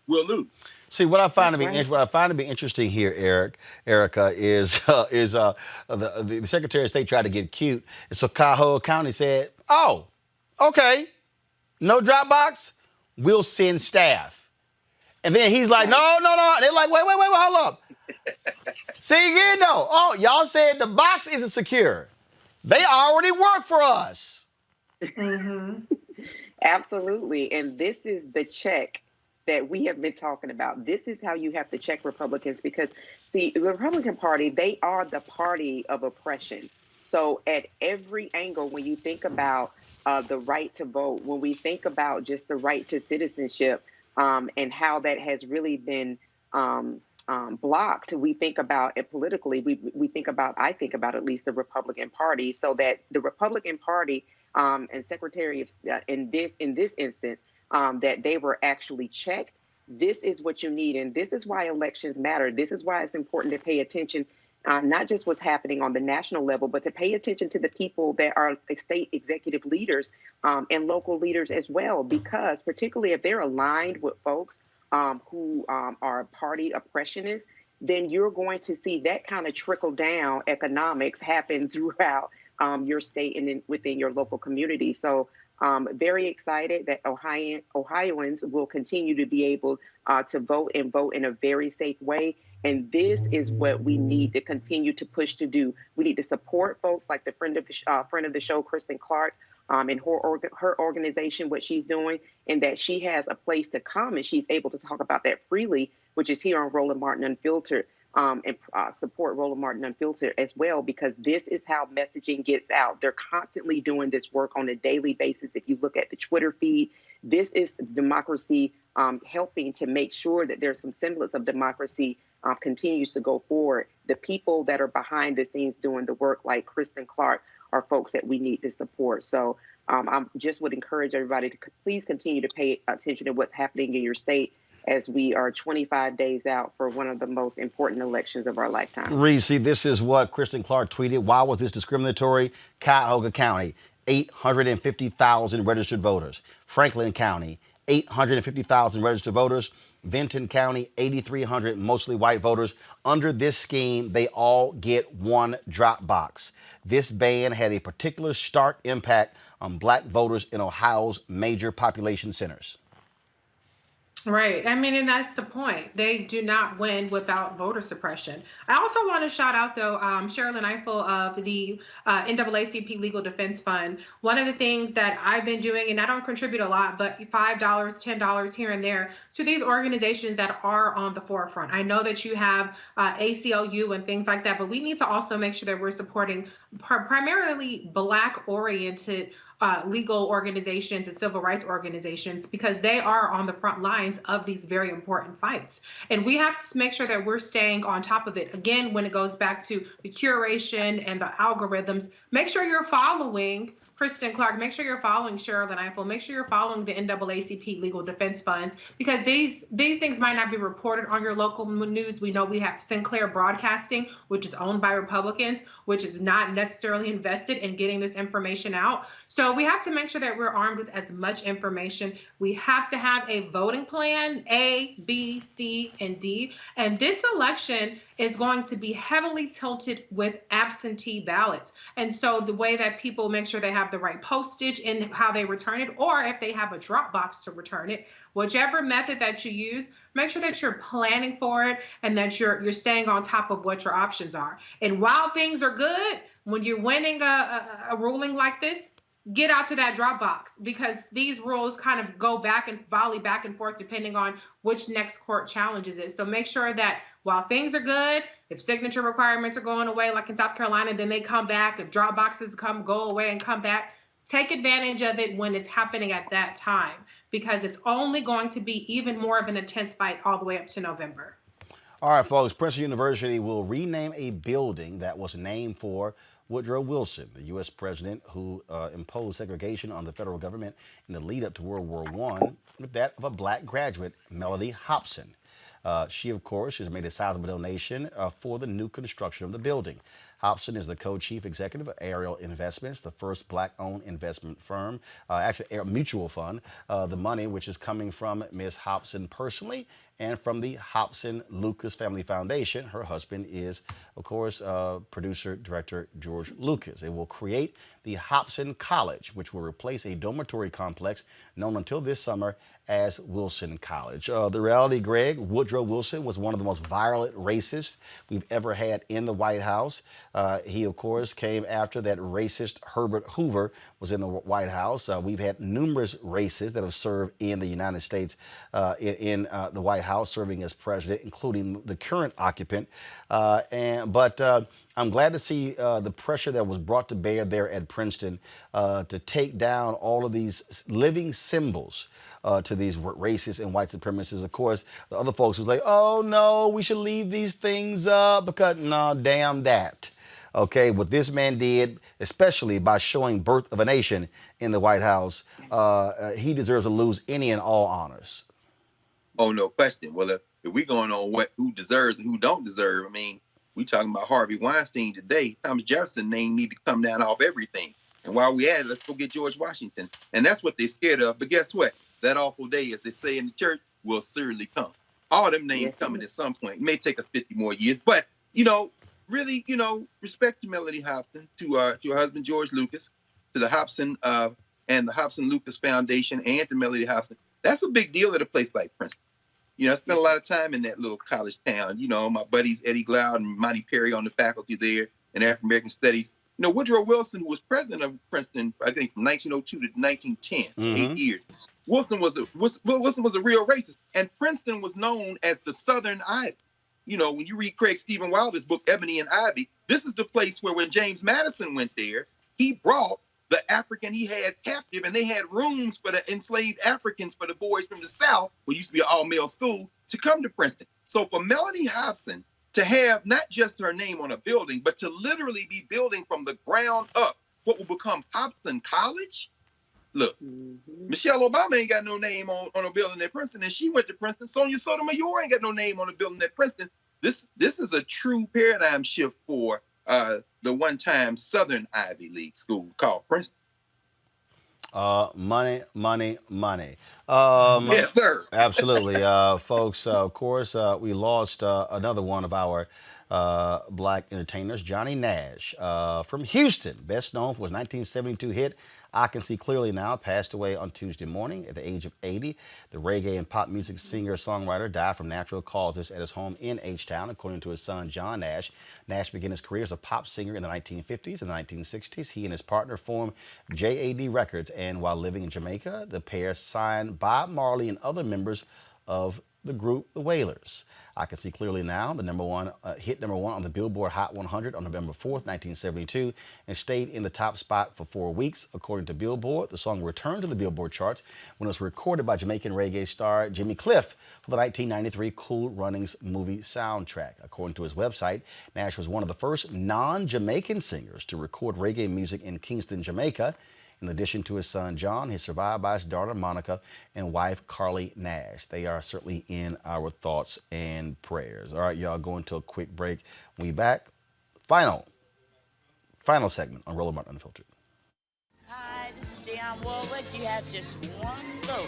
we'll lose. See, what I find to be interesting here, Erica, is the Secretary of State tried to get cute, and so Cuyahoga County said, "Oh, okay, no drop box, we'll send staff." And then he's like, "No." They're like, "Wait, hold up." See again, though. Oh, y'all said the box isn't secure. They already work for us. Mm-hmm. Absolutely. And this is the check that we have been talking about. This is how you have to check Republicans, because, see, the Republican Party, they are the party of oppression. So at every angle, when you think about the right to vote, when we think about just the right to citizenship and how that has really been blocked, we think about it politically. I think about at least the Republican Party, so that the Republican Party and Secretary of in this instance, that they were actually checked. This is what you need, and this is why elections matter. This is why it's important to pay attention, not just what's happening on the national level, but to pay attention to the people that are state executive leaders and local leaders as well, because particularly if they're aligned with folks who are party oppressionists, then you're going to see that kind of trickle down economics happen throughout your state and within your local community. So very excited that Ohioans will continue to be able to vote in a very safe way. And this is what we need to continue to push to do. We need to support folks like the friend of the show, Kristen Clark, and her organization, what she's doing, and that she has a place to come and she's able to talk about that freely, which is here on Roland Martin Unfiltered. and support Roland Martin Unfiltered as well, because this is how messaging gets out. They're constantly doing this work on a daily basis. If you look at the Twitter feed, this is democracy helping to make sure that there's some semblance of democracy continues to go forward. The people that are behind the scenes doing the work, like Kristen Clark, are folks that we need to support. So I just would encourage everybody to please continue to pay attention to what's happening in your state, as we are 25 days out for one of the most important elections of our lifetime. Reese, this is what Kristen Clark tweeted. Why was this discriminatory? Cuyahoga County, 850,000 registered voters. Franklin County, 850,000 registered voters. Vinton County, 8,300 mostly white voters. Under this scheme, they all get one drop box. This ban had a particular stark impact on black voters in Ohio's major population centers. Right. I mean, and that's the point. They do not win without voter suppression. I also want to shout out, though, Sherilyn Eiffel of the NAACP Legal Defense Fund. One of the things that I've been doing, and I don't contribute a lot, but $5, $10 here and there to these organizations that are on the forefront. I know that you have ACLU and things like that, but we need to also make sure that we're supporting primarily Black-oriented legal organizations and civil rights organizations, because they are on the front lines of these very important fights. And we have to make sure that we're staying on top of it. Again, when it goes back to the curation and the algorithms, make sure you're following Kristen Clark, make sure you're following Sherilyn Eiffel, make sure you're following the NAACP Legal Defense Funds, because these things might not be reported on your local news. We know we have Sinclair Broadcasting, which is owned by Republicans, which is not necessarily invested in getting this information out. So we have to make sure that we're armed with as much information. We have to have a voting plan, A, B, C, and D. And this election is going to be heavily tilted with absentee ballots. And so the way that people make sure they have the right postage in how they return it, or if they have a drop box to return it, whichever method that you use, make sure that you're planning for it and that you're staying on top of what your options are. And while things are good, when you're winning a ruling like this, get out to that drop box, because these rules kind of go back and volley back and forth depending on which next court challenges it. So make sure that while things are good, if signature requirements are going away, like in South Carolina, then they come back. If drop boxes go away and come back, take advantage of it when it's happening at that time, because it's only going to be even more of an intense fight all the way up to November. All right, folks, Princeton University will rename a building that was named for Woodrow Wilson, the U.S. president who imposed segregation on the federal government in the lead up to World War I, with that of a black graduate, Melody Hobson. She, of course, has made a sizable donation for the new construction of the building. Hobson is the co-chief executive of Ariel Investments, the first black-owned investment firm, actually a mutual fund. The money, which is coming from Ms. Hobson personally and from the Hobson Lucas Family Foundation. Her husband is, of course, producer, director George Lucas. It will create the Hobson College, which will replace a dormitory complex known until this summer as Wilson College. The reality, Greg, Woodrow Wilson was one of the most violent racists we've ever had in the White House. He, of course, came after that racist Herbert Hoover was in the White House. We've had numerous racists that have served in the United States in the White House, serving as president, including the current occupant. But I'm glad to see the pressure that was brought to bear there at Princeton to take down all of these living symbols to these racists and white supremacists. Of course, the other folks was like, oh no, we should leave these things up because no, damn that. Okay, what this man did, especially by showing Birth of a Nation in the White House, he deserves to lose any and all honors. Oh, no question. Well, if we're going on who deserves and who don't deserve, I mean, we talking about Harvey Weinstein today. Thomas Jefferson's name need to come down off everything. And while we at it, let's go get George Washington. And that's what they're scared of. But guess what? That awful day, as they say in the church, will certainly come. All them names coming at some point. It may take us 50 more years. But, really, respect to Melody Hobson, to her husband, George Lucas, to the Hobson and the Hobson Lucas Foundation, and to Melody Hobson. That's a big deal at a place like Princeton. I spent a lot of time in that little college town. My buddies Eddie Glaude and Monty Perry on the faculty there in African American Studies. Woodrow Wilson, who was president of Princeton, I think from 1902 to 1910, 8 years. Wilson was a real racist, and Princeton was known as the Southern Island. you know, when you read Craig Stephen Wilder's book, Ebony and Ivy, this is the place where when James Madison went there, he brought the African he had captive, and they had rooms for the enslaved Africans, for the boys from the South, what used to be an all-male school, to come to Princeton. So for Melanie Hobson to have not just her name on a building, but to literally be building from the ground up what will become Hobson College. Look, Michelle Obama ain't got no name on a building at Princeton, and she went to Princeton. Sonia Sotomayor ain't got no name on a building at Princeton. This is a true paradigm shift for the one-time Southern Ivy League school called Princeton. Money, money, money. Yes, sir. Absolutely. Folks, of course, we lost another one of our black entertainers, Johnny Nash, from Houston, best known for his 1972 hit, I Can See Clearly Now, passed away on Tuesday morning at the age of 80. The reggae and pop music singer-songwriter died from natural causes at his home in H-Town, according to his son, John Nash. Nash began his career as a pop singer in the 1950s and 1960s. He and his partner formed JAD Records, and while living in Jamaica, the pair signed Bob Marley and other members of the group, the Wailers. I Can See Clearly Now, the hit number one on the Billboard Hot 100 on November 4th, 1972, and stayed in the top spot for 4 weeks. According to Billboard, the song returned to the Billboard charts when it was recorded by Jamaican reggae star Jimmy Cliff for the 1993 Cool Runnings movie soundtrack. According to his website, Nash was one of the first non-Jamaican singers to record reggae music in Kingston, Jamaica. In addition to his son, John, he's survived by his daughter, Monica, and wife, Carly Nash. They are certainly in our thoughts and prayers. All right, y'all, going to a quick break. When we back, final segment on Roland Martin Unfiltered. Hi, this is Dionne Warwick. You have just one vote.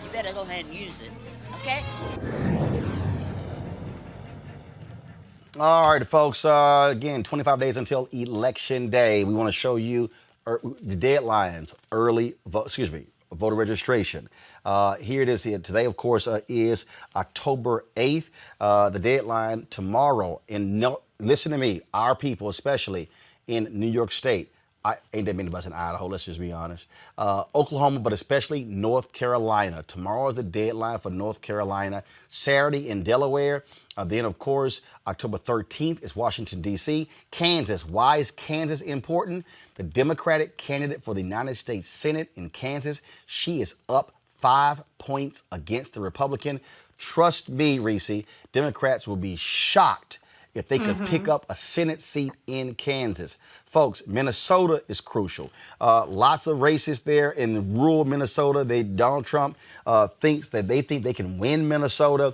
You better go ahead and use it, okay? All right, folks, again, 25 days until Election Day. We want to show you the deadlines, voter registration. Here it is here. Today, of course, is October 8th. The deadline tomorrow. And listen to me, our people, especially in New York State. Ain't that many of us in Idaho, let's just be honest. Oklahoma, but especially North Carolina. Tomorrow is the deadline for North Carolina. Saturday in Delaware. Then, of course, October 13th is Washington, D.C. Kansas. Why is Kansas important? The Democratic candidate for the United States Senate in Kansas, she is up 5 points against the Republican. Trust me, Reese, Democrats will be shocked if they could pick up a Senate seat in Kansas. Folks, Minnesota is crucial. Lots of races there in rural Minnesota. Donald Trump thinks that they can win Minnesota.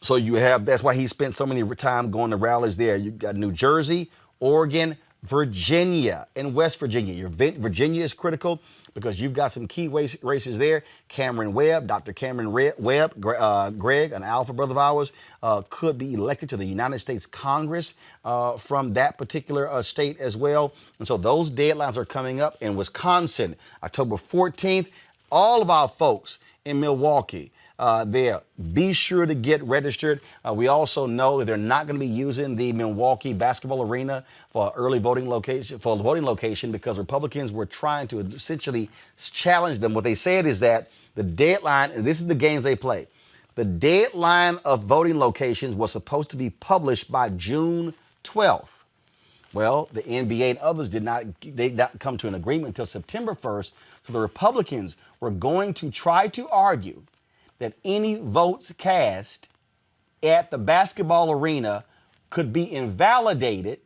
So you have, that's why he spent so many time going to rallies there. You got New Jersey, Oregon, Virginia, and West Virginia. Virginia is critical because you've got some key races there. Cameron Webb, Dr. Cameron Webb, Greg, an alpha brother of ours, could be elected to the United States Congress from that particular state as well. And so those deadlines are coming up in Wisconsin, October 14th. All of our folks in Milwaukee, there. Be sure to get registered. We also know that they're not going to be using the Milwaukee basketball arena for the voting location because Republicans were trying to essentially challenge them. What they said is that the deadline, and this is the games they play, the deadline of voting locations was supposed to be published by June 12th. Well, the NBA and others did not come to an agreement until September 1st. So the Republicans were going to try to argue that any votes cast at the basketball arena could be invalidated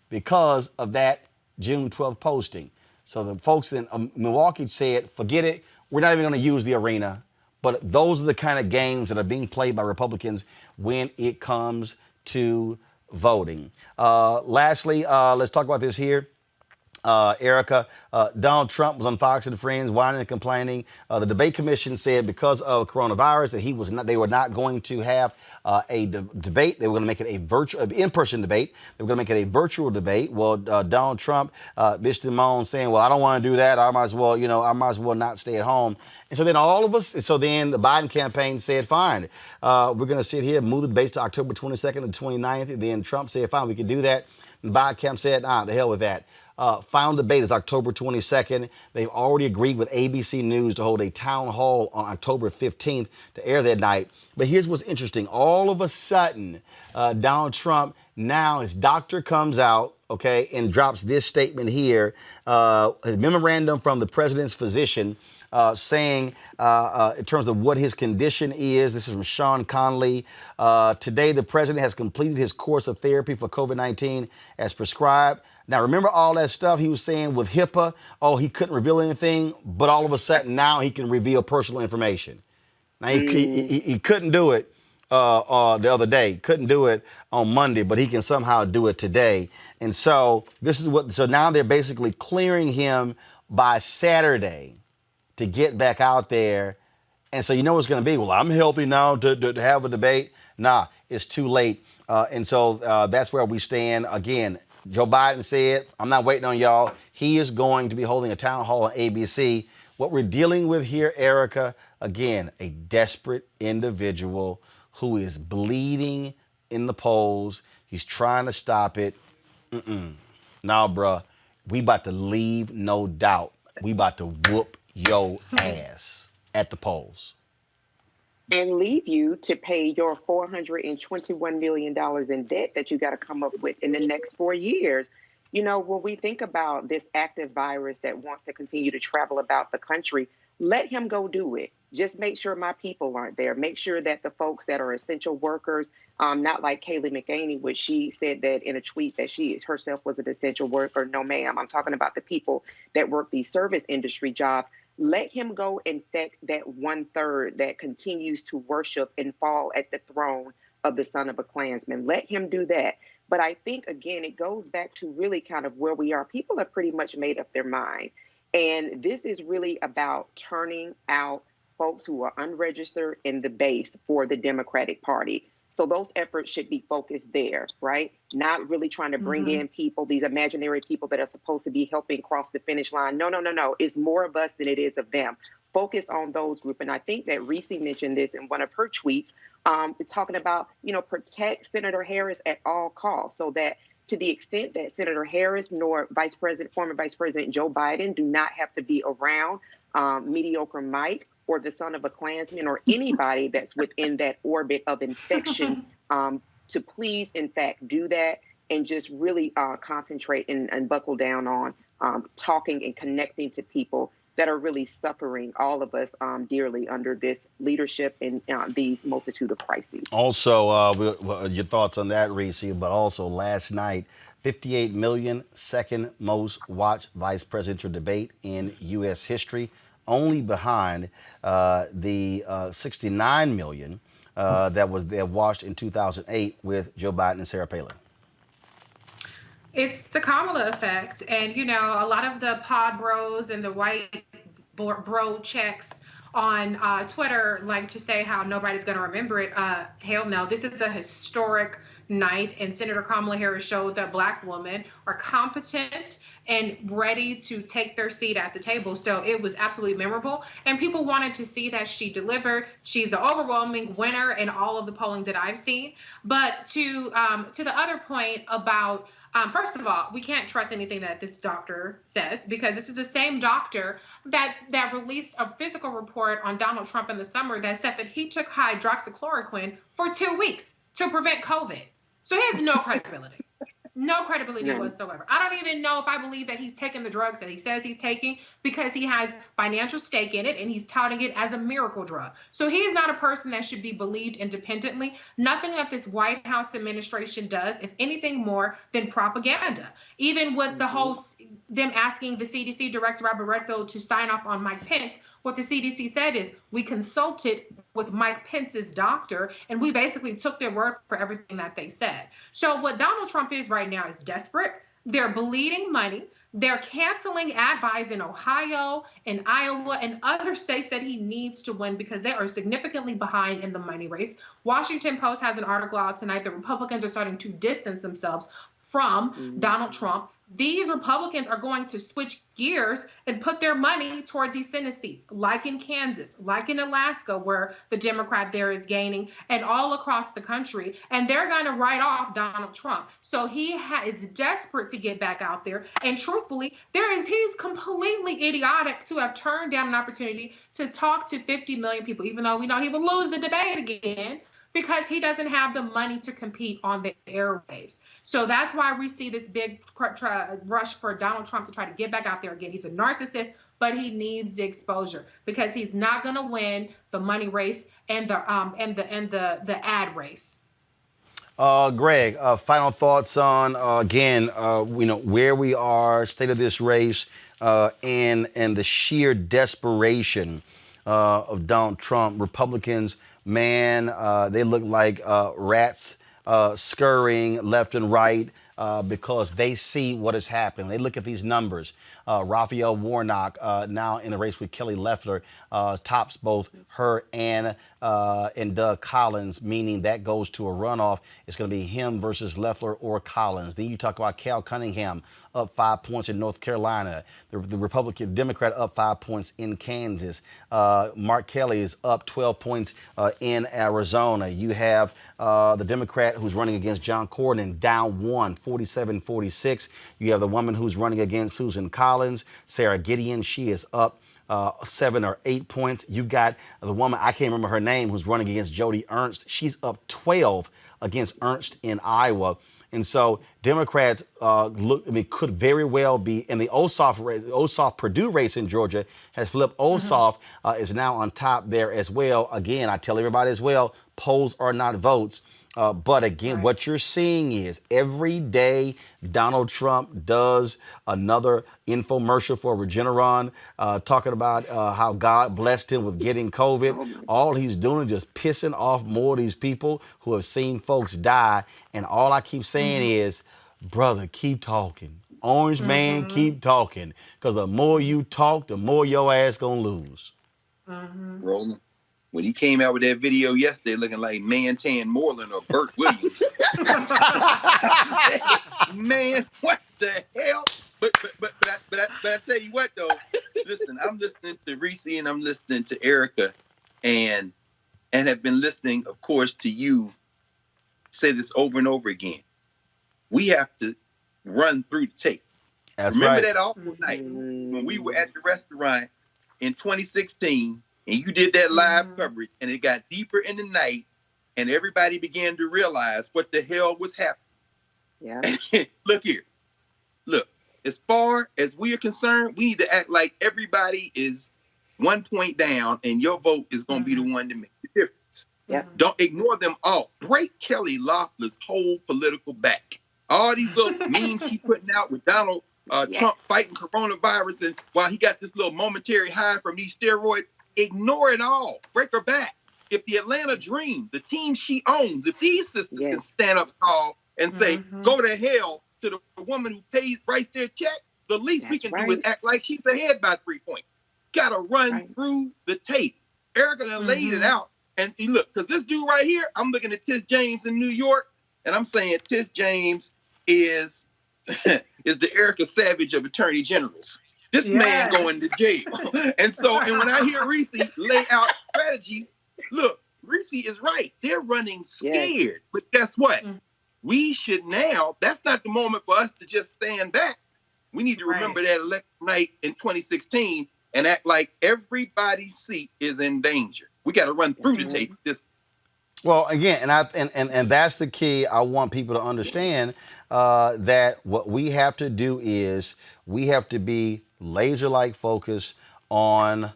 because of that June 12th posting. So the folks in Milwaukee said, forget it, we're not even going to use the arena. But those are the kind of games that are being played by Republicans when it comes to voting. Lastly, let's talk about this here. Erica, Donald Trump was on Fox and Friends whining and complaining. The debate commission said because of coronavirus that they were not going to have a debate. They were going to make it a virtual, in-person debate. They were going to make it a virtual debate. Well, Donald Trump, bitched him on saying, well, I don't want to do that. I might as well not stay at home. And so then then the Biden campaign said, fine, we're going to sit here, move the debates to October 22nd and 29th. And then Trump said, fine, we can do that. And Biden camp said, the hell with that. Final debate is October 22nd. They've already agreed with ABC News to hold a town hall on October 15th to air that night. But here's what's interesting. All of a sudden, Donald Trump, now his doctor comes out, okay, and drops this statement here, his memorandum from the president's physician, saying in terms of what his condition is. This is from Sean Conley. Today, the president has completed his course of therapy for COVID-19 as prescribed. Now, remember all that stuff he was saying with HIPAA? Oh, he couldn't reveal anything, but all of a sudden now he can reveal personal information. Now, he couldn't do it the other day, couldn't do it on Monday, but he can somehow do it today. And so this is so now they're basically clearing him by Saturday to get back out there. And so you know what's going to be, well, I'm healthy now to have a debate. Nah, it's too late. And so that's where we stand. Again, Joe Biden said, I'm not waiting on y'all. He is going to be holding a town hall on ABC. What we're dealing with here, Erica, again, a desperate individual who is bleeding in the polls. He's trying to stop it. Nah, bruh, we about to leave, no doubt. We about to whoop your ass at the polls. And leave you to pay your $421 million in debt that you got to come up with in the next 4 years. You know, when we think about this active virus that wants to continue to travel about the country, let him go do it. Just make sure my people aren't there. Make sure that the folks that are essential workers, not like Kayleigh McEnany, which she said that in a tweet that she herself was an essential worker. No, ma'am. I'm talking about the people that work these service industry jobs. Let him go infect that 1/3 that continues to worship and fall at the throne of the son of a Klansman. Let him do that. But I think, again, it goes back to really kind of where we are. People have pretty much made up their mind. And this is really about turning out folks who are unregistered in the base for the Democratic Party. So those efforts should be focused there, right? Not really trying to bring in people, these imaginary people that are supposed to be helping cross the finish line. No. It's more of us than it is of them. Focus on those groups. And I think that Reese mentioned this in one of her tweets, talking about, protect Senator Harris at all costs, so that to the extent that Senator Harris nor former Vice President Joe Biden do not have to be around mediocre Mike or the son of a Klansman or anybody that's within that orbit of infection, to please, in fact, do that and just really concentrate and buckle down on talking and connecting to people that are really suffering, all of us, dearly under this leadership and these multitude of crises. Also, your thoughts on that, Reese, but also last night, 58 million, second most watched vice presidential debate in U.S. history, only behind the 69 million that watched in 2008 with Joe Biden and Sarah Palin. It's the Kamala effect. And, a lot of the pod bros and the white bro checks on Twitter like to say how nobody's going to remember it. Hell no. This is a historic night, and Senator Kamala Harris showed that Black women are competent and ready to take their seat at the table. So it was absolutely memorable, and people wanted to see that she delivered. She's the overwhelming winner in all of the polling that I've seen. But to the other point about, first of all, we can't trust anything that this doctor says, because this is the same doctor that released a physical report on Donald Trump in the summer that said that he took hydroxychloroquine for 2 weeks to prevent COVID. So he has no credibility. No credibility whatsoever. I don't even know if I believe that he's taking the drugs that he says he's taking, because he has financial stake in it and he's touting it as a miracle drug. So he is not a person that should be believed independently. Nothing that this White House administration does is anything more than propaganda. Even with the whole, them asking the CDC Director Robert Redfield to sign off on Mike Pence, what the CDC said is, we consulted with Mike Pence's doctor, and we basically took their word for everything that they said. So what Donald Trump is right now is desperate. They're bleeding money. They're canceling ad buys in Ohio and Iowa and other states that he needs to win, because they are significantly behind in the money race. Washington Post has an article out tonight that Republicans are starting to distance themselves from Donald Trump. these Republicans are going to switch gears and put their money towards these Senate seats, like in Kansas, like in Alaska, where the Democrat there is gaining, and all across the country. And they're going to write off Donald Trump. So he is desperate to get back out there. And truthfully, he's completely idiotic to have turned down an opportunity to talk to 50 million people, even though we know he will lose the debate again, because he doesn't have the money to compete on the airwaves. So that's why we see this big rush for Donald Trump to try to get back out there again. He's a narcissist, but he needs the exposure because he's not going to win the money race and the ad race. Greg, final thoughts on again, where we are, state of this race, and the sheer desperation of Donald Trump. Republicans, man, they look like rats scurrying left and right because they see what is happening. They look at these numbers. Raphael Warnock, now in the race with Kelly Loeffler, tops both her and Doug Collins, meaning that goes to a runoff. It's going to be him versus Loeffler or Collins. Then you talk about Cal Cunningham, up 5 points in North Carolina. The Republican Democrat up 5 points in Kansas. Mark Kelly is up 12 points in Arizona. You have the Democrat who's running against John Cornyn down 1, 47-46. You have the woman who's running against Susan Collins, Sarah Gideon. She is up 7 or 8 points. You got the woman, I can't remember her name, who's running against Joni Ernst. She's up 12 against Ernst in Iowa. And so Democrats could very well be in the Ossoff Purdue race in Georgia has flipped. Ossoff is now on top there as well. Again, I tell everybody as well, polls are not votes. But again, what you're seeing is every day Donald Trump does another infomercial for Regeneron, talking about how God blessed him with getting COVID. All he's doing is just pissing off more of these people who have seen folks die. And all I keep saying is, brother, keep talking. Orange man, keep talking. Because the more you talk, the more your ass gonna lose. Roland, when he came out with that video yesterday looking like Mantan Moreland or Burt Williams, I said, man, what the hell? But I tell you what though, listen, I'm listening to Reese and I'm listening to Erica and have been listening, of course, to you say this over and over again. We have to run through the tape. Remember that awful night when we were at the restaurant in 2016 and you did that live coverage and it got deeper in the night and everybody began to realize what the hell was happening. Yeah. Look here. Look, as far as we are concerned, we need to act like everybody is 1 point down and your vote is going to be the one to make the difference. Yeah. Don't ignore them all. Break Kelly Loeffler's whole political back. All these little memes she putting out with Donald Trump fighting coronavirus and while he got this little momentary high from these steroids, ignore it all. Break her back. If the Atlanta Dream, the team she owns, if these sisters can stand up tall and say, go to hell to the woman who writes their check, the least we can do is act like she's ahead by 3 points. Gotta run through the tape. Erica done laid it out. And look, because this dude right here, I'm looking at Tish James in New York, and I'm saying Tish James is the Erica Savage of attorney generals. This man going to jail. And when I hear Reese lay out strategy, look, Reese is right. They're running scared. But guess what? We should now, that's not the moment for us to just stand back. We need to remember that election night in 2016 and act like everybody's seat is in danger. We got to run through the tape. Well, again, and that's the key. I want people to understand that what we have to do is we have to be laser-like focused on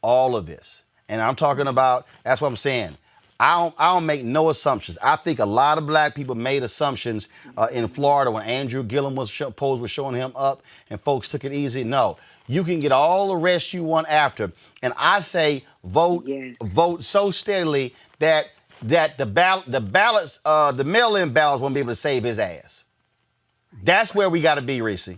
all of this. And I'm talking about, that's what I'm saying. I don't make no assumptions. I think a lot of black people made assumptions in Florida when Andrew Gillum was showing him up and folks took it easy. No, you can get all the rest you want after. And I say vote so steadily that the ballots, the mail-in ballots won't be able to save his ass. That's where we got to be, Reese.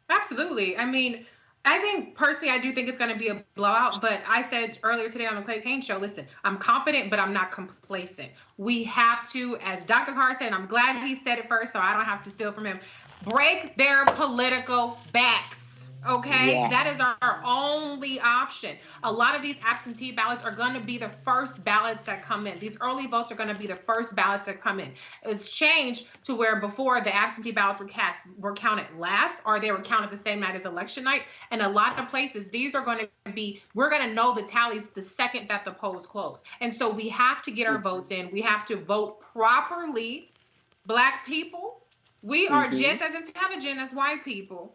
Absolutely. I mean, I think personally, I do think it's going to be a blowout, but I said earlier today on the Clay Kane show, listen, I'm confident, but I'm not complacent. We have to, as Dr. Carr said, and I'm glad he said it first, so I don't have to steal from him. break their political backs. Okay, Yeah. that is our only option. A lot of these absentee ballots are going to be the first ballots that come in. These early votes are going to be the first ballots that come in. It's changed to where before the absentee ballots were counted last, or they were counted the same night as election night. And a lot of places, these are going to be, we're going to know the tallies the second that the polls close. And so we have to get our votes in. We have to vote properly. Black people, we are just as intelligent as white people.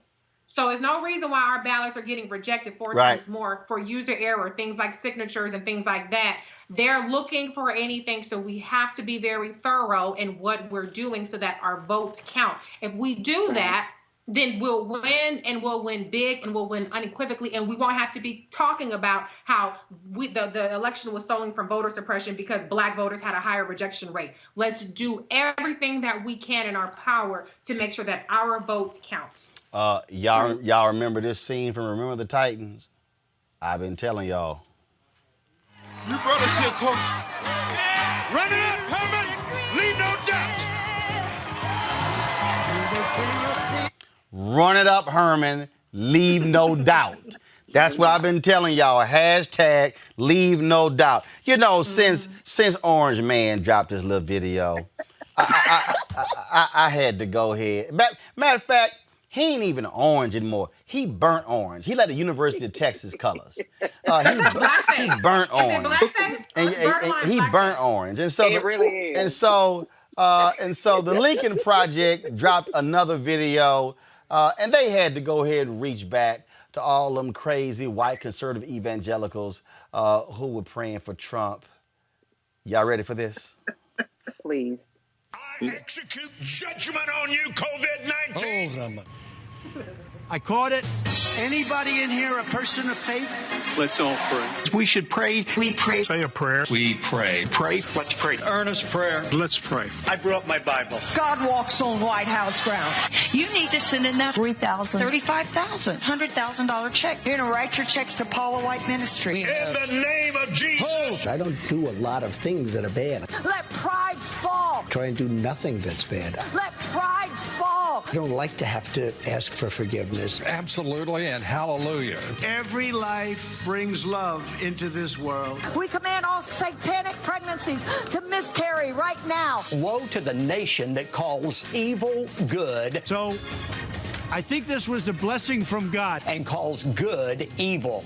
So there's no reason why our ballots are getting rejected four times more for user error, things like signatures and things like that. They're looking for anything, so we have to be very thorough in what we're doing so that our votes count. If we do that, then we'll win, and we'll win big, and we'll win unequivocally, and we won't have to be talking about how the election was stolen from voter suppression because Black voters had a higher rejection rate. Let's do everything that we can in our power to make sure that our votes count. Y'all remember this scene from Remember the Titans? I've been telling y'all. You brought us here, coach. Run it up, Herman. Leave no doubt. Run it up, Herman. Leave no doubt. That's what I've been telling y'all. Hashtag leave no doubt. You know, since Orange Man dropped this little video, I had to go ahead. Matter of fact, he ain't even orange anymore. He burnt orange. He like the University of Texas colors. He burnt orange. And he burnt orange. And so it really is. And so the Lincoln Project dropped another video, and they had to go ahead and reach back to all them crazy white conservative evangelicals who were praying for Trump. Y'all ready for this? Please. I execute judgment on you, COVID-19. I caught it. Anybody in here a person of faith? Let's all pray. We should pray. We pray. Say a prayer. We pray. Pray. Let's pray. Earnest prayer. Let's pray. I brought my Bible. God walks on White House ground. You need to send in that $3,000, $35,000, $100,000 check. You're going to write your checks to Paula White Ministry. In the name of Jesus. I don't do a lot of things that are bad. Let pride fall. Try and do nothing that's bad. Let pride fall. I don't like to have to ask for forgiveness. Absolutely, and hallelujah. Every life brings love into this world. We command all satanic pregnancies to miscarry right now. Woe to the nation that calls evil good. So, I think this was a blessing from God. And calls good evil.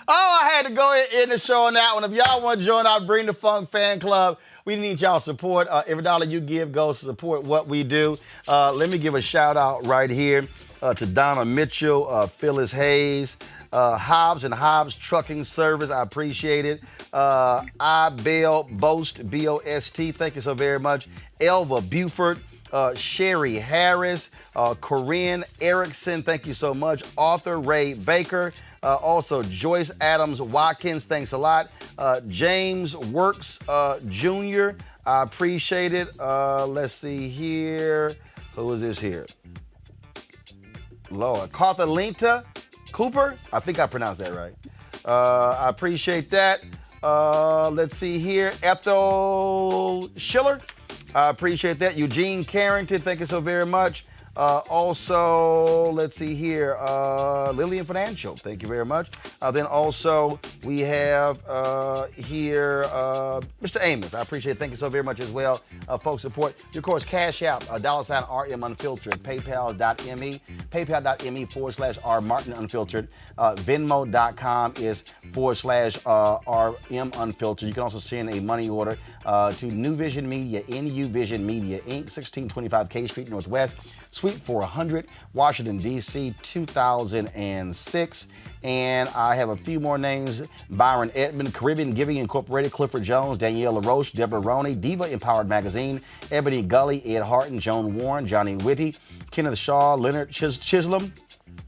Oh, I had to go in the show on that one. If y'all want to join our Bring the Funk fan club, we need y'all support. Every dollar you give goes to support what we do. Let me give a shout out right here to Donna Mitchell, Phyllis Hayes, Hobbs and Hobbs Trucking Service. I appreciate it. Boast, B-O-S-T. Thank you so very much. Elva Buford. Sherry Harris, Corinne Erickson, thank you so much. Arthur Ray Baker, also Joyce Adams Watkins, thanks a lot. James Works Jr., I appreciate it. Let's see here. Who is this here? Lord, Carthalinta Cooper, I think I pronounced that right. I appreciate that. Let's see here. Ethel Schiller. I appreciate that. Eugene Carrington, thank you so very much. Also, let's see here, Lillian Financial, thank you very much. Then also we have here Mr. Amos, I appreciate it. Thank you so very much as well. Folks support, of course, Cash App, $RM Unfiltered, PayPal.me, PayPal.me/R Martin Unfiltered, Venmo.com is /RM Unfiltered. You can also send a money order to New Vision Media, NU Vision Media, Inc., 1625 K Street Northwest, Suite 400, Washington, D.C., 2006. And I have a few more names. Byron Edmond, Caribbean Giving Incorporated, Clifford Jones, Danielle LaRoche, Deborah Roney, Diva Empowered Magazine, Ebony Gully, Ed Harton, Joan Warren, Johnny Whitty, Kenneth Shaw, Leonard Chisholm,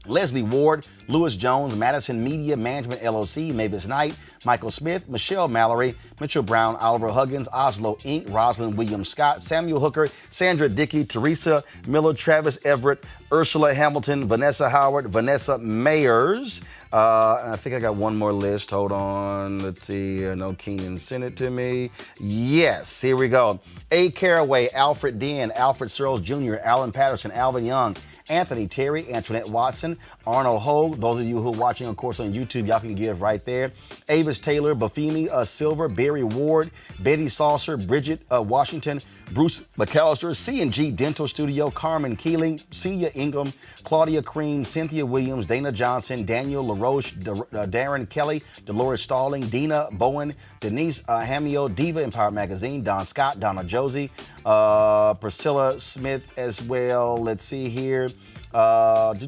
Leslie Ward, Lewis Jones, Madison Media Management LLC, Mavis Knight, Michael Smith, Michelle Mallory, Mitchell Brown, Oliver Huggins, Oslo Inc., Rosalind Williams Scott, Samuel Hooker, Sandra Dickey, Teresa Miller, Travis Everett, Ursula Hamilton, Vanessa Howard, Vanessa Mayers. And I think I got one more list. Hold on. Let's see. I know Keenan sent it to me. Yes, here we go. A. Caraway, Alfred Dean, Alfred Searles Jr., Alan Patterson, Alvin Young, Anthony Terry, Antoinette Watson, Arnold Hogue. Those of you who are watching, of course, on YouTube, y'all can give right there. Avis Taylor, Bafimi Silver, Barry Ward, Betty Saucer, Bridget Washington, Bruce McAllister, C&G Dental Studio, Carmen Keeling, Celia Ingham, Claudia Cream, Cynthia Williams, Dana Johnson, Daniel LaRoche, Darren Kelly, Dolores Stalling, Dina Bowen, Denise Hamio, Diva Empire Magazine, Don Scott, Donna Josie, Priscilla Smith as well. Let's see here. Ebony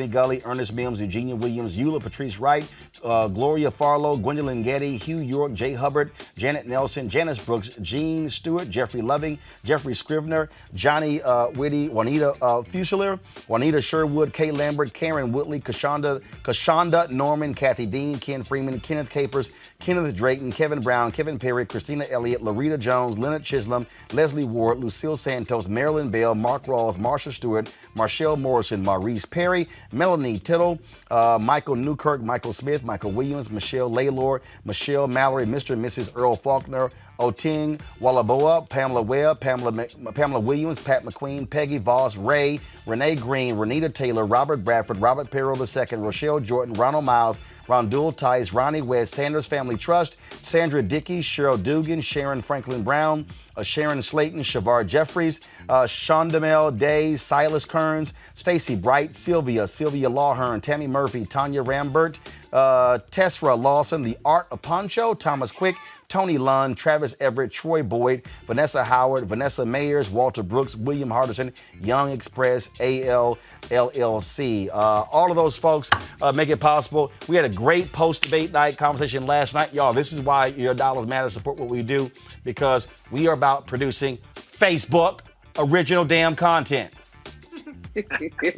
Gully, Ernest Mims, Eugenia Williams, Eula Patrice Wright, Gloria Farlow, Gwendolyn Getty, Hugh York, Jay Hubbard, Janet Nelson, Janice Brooks, Jean Stewart, Jeffrey Loving, Jeffrey Scrivener, Johnny Whitty, Juanita Fusilier, Juanita Sherwood, Kay Lambert, Karen Whitley, Kashonda Norman, Kathy Dean, Ken Freeman, Kenneth Capers, Kenneth Drayton, Kevin Brown, Kevin Perry, Christina Elliott, Larita Jones, Leonard Chisholm, Leslie Ward, Lucille Santos, Marilyn Bell, Mark Rawls, Marsha Stewart, Marshall Morrison, Maurice Perry, Melanie Tittle, Michael Newkirk, Michael Smith, Michael Williams, Michelle Laylor, Michelle Mallory, Mr. and Mrs. Earl Faulkner, Oting Wallaboa, Pamela Webb, Pamela Williams, Pat McQueen, Peggy Voss, Ray, Renee Green, Renita Taylor, Robert Bradford, Robert Perrill II, Rochelle Jordan, Ronald Miles, Rondul Tice, Ronnie West, Sanders Family Trust, Sandra Dickey, Cheryl Dugan, Sharon Franklin Brown, Sharon Slayton, Shavar Jeffries, Shondamel Day, Silas Kearns, Stacy Bright, Sylvia Lawhern, Tammy Murphy, Tanya Rambert, Tessra Lawson, The Art of Poncho, Thomas Quick, Tony Lund, Travis Everett, Troy Boyd, Vanessa Howard, Vanessa Mayers, Walter Brooks, William Hardison, Young Express, AL LLC. All of those folks make it possible. We had a great post-debate night conversation last night. Y'all, this is why your dollars matter. Support what we do, because we are about producing Facebook original damn content.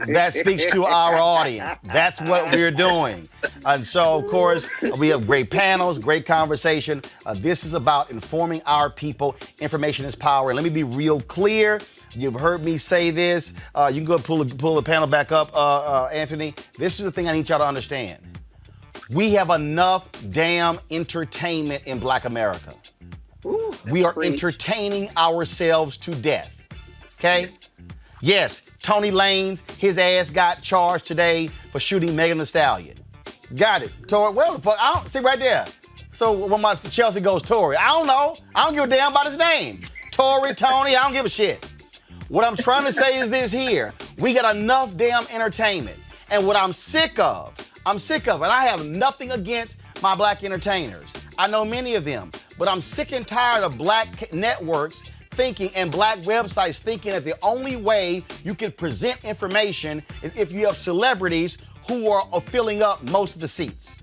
That speaks to our audience. That's what we're doing. And so, of course, we have great panels, great conversation. This is about informing our people. Information is power. And let me be real clear. You've heard me say this. You can go pull the panel back up, Anthony. This is the thing I need y'all to understand. We have enough damn entertainment in Black America. Ooh, we are great. Entertaining ourselves to death. Okay? Yes, Tony Lanez, his ass got charged today for shooting Megan Thee Stallion. Got it. Tory, well, the fuck, I don't see right there. So when my Chelsea goes Tory, I don't know. I don't give a damn about his name. Tory, Tony, I don't give a shit. What I'm trying to say is this here. We got enough damn entertainment. And what I'm sick of, and I have nothing against my black entertainers. I know many of them, but I'm sick and tired of black networks thinking and black websites thinking that the only way you can present information is if you have celebrities who are filling up most of the seats.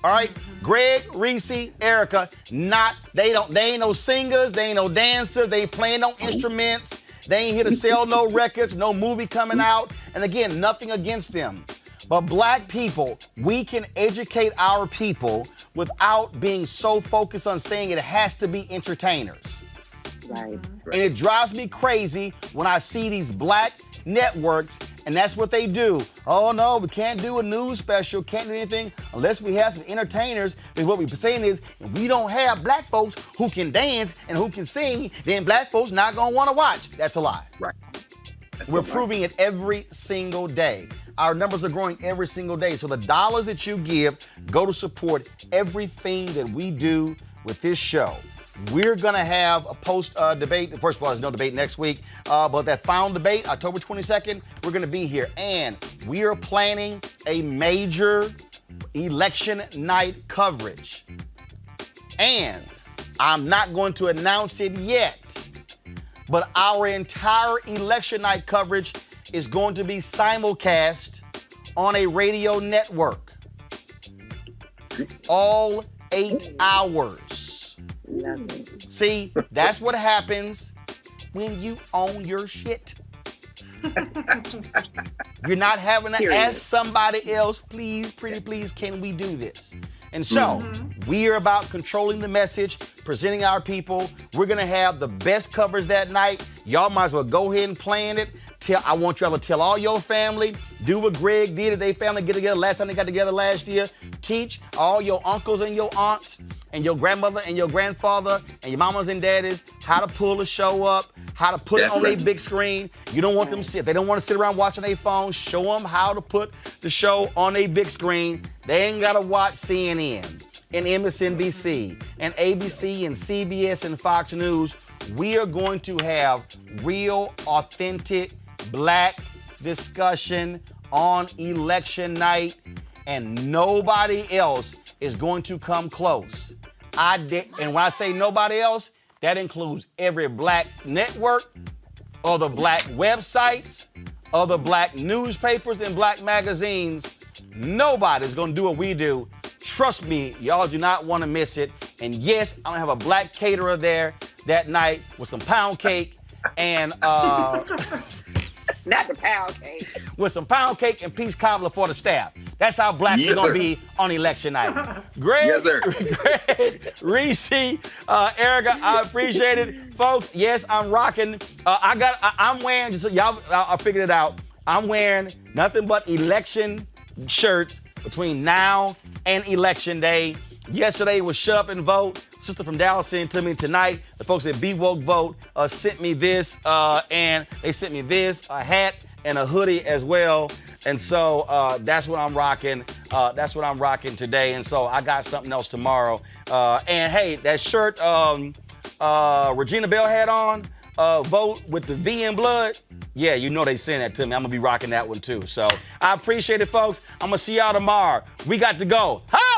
All right? Greg, Reese, Erica, they ain't no singers, they ain't no dancers, they ain't playing no instruments, they ain't here to sell no records, no movie coming out. And again, nothing against them. But black people, we can educate our people without being so focused on saying it has to be entertainers. Right. And it drives me crazy when I see these black networks, and that's what they do. Oh no, we can't do a news special, can't do anything unless we have some entertainers. And what we're saying is, if we don't have black folks who can dance and who can sing, then black folks not gonna wanna watch. That's a lie. Right. We're proving it every single day. Our numbers are growing every single day. So the dollars that you give go to support everything that we do with this show. We're going to have a post-debate. First of all, there's no debate next week. But that final debate, October 22nd, we're going to be here. And we are planning a major election night coverage. And I'm not going to announce it yet, but our entire election night coverage is going to be simulcast on a radio network. All 8 hours. See, that's what happens when you own your shit. You're not having to ask somebody else, please, pretty please, can we do this? And so, we are about controlling the message, presenting our people. We're going to have the best covers that night. Y'all might as well go ahead and plan it. I want y'all to tell all your family, do what Greg did if they family get together last time they got together last year. Teach all your uncles and your aunts and your grandmother and your grandfather and your mamas and daddies how to pull the show up, how to put it on a big screen. You don't want them to sit. They don't want to sit around watching their phone. Show them how to put the show on a big screen. They ain't got to watch CNN and MSNBC and ABC and CBS and Fox News. We are going to have real, authentic, black discussion on election night, and nobody else is going to come close. And when I say nobody else, that includes every black network, other black websites, other black newspapers and black magazines. Nobody's going to do what we do. Trust me, y'all do not want to miss it. And yes, I'm going to have a black caterer there that night with some pound cake and not the pound cake. With some pound cake and peach cobbler for the staff. That's how black we're going to be on election night. Greg, yes, sir. Greg, Reese, Erica, I appreciate it. Folks, yes, I'm rocking. I'm wearing, just so y'all, I figured it out. I'm wearing nothing but election shirts between now and election day. Yesterday was Shut Up and Vote. Sister from Dallas sent to me tonight. The folks at Be Woke Vote sent me this, and they sent me this, a hat and a hoodie as well. And so that's what I'm rocking. That's what I'm rocking today. And so I got something else tomorrow. And hey, that shirt Regina Bell had on, vote with the V in blood. Yeah, you know they sent that to me. I'm gonna be rocking that one too. So I appreciate it, folks. I'm gonna see y'all tomorrow. We got to go. Hi!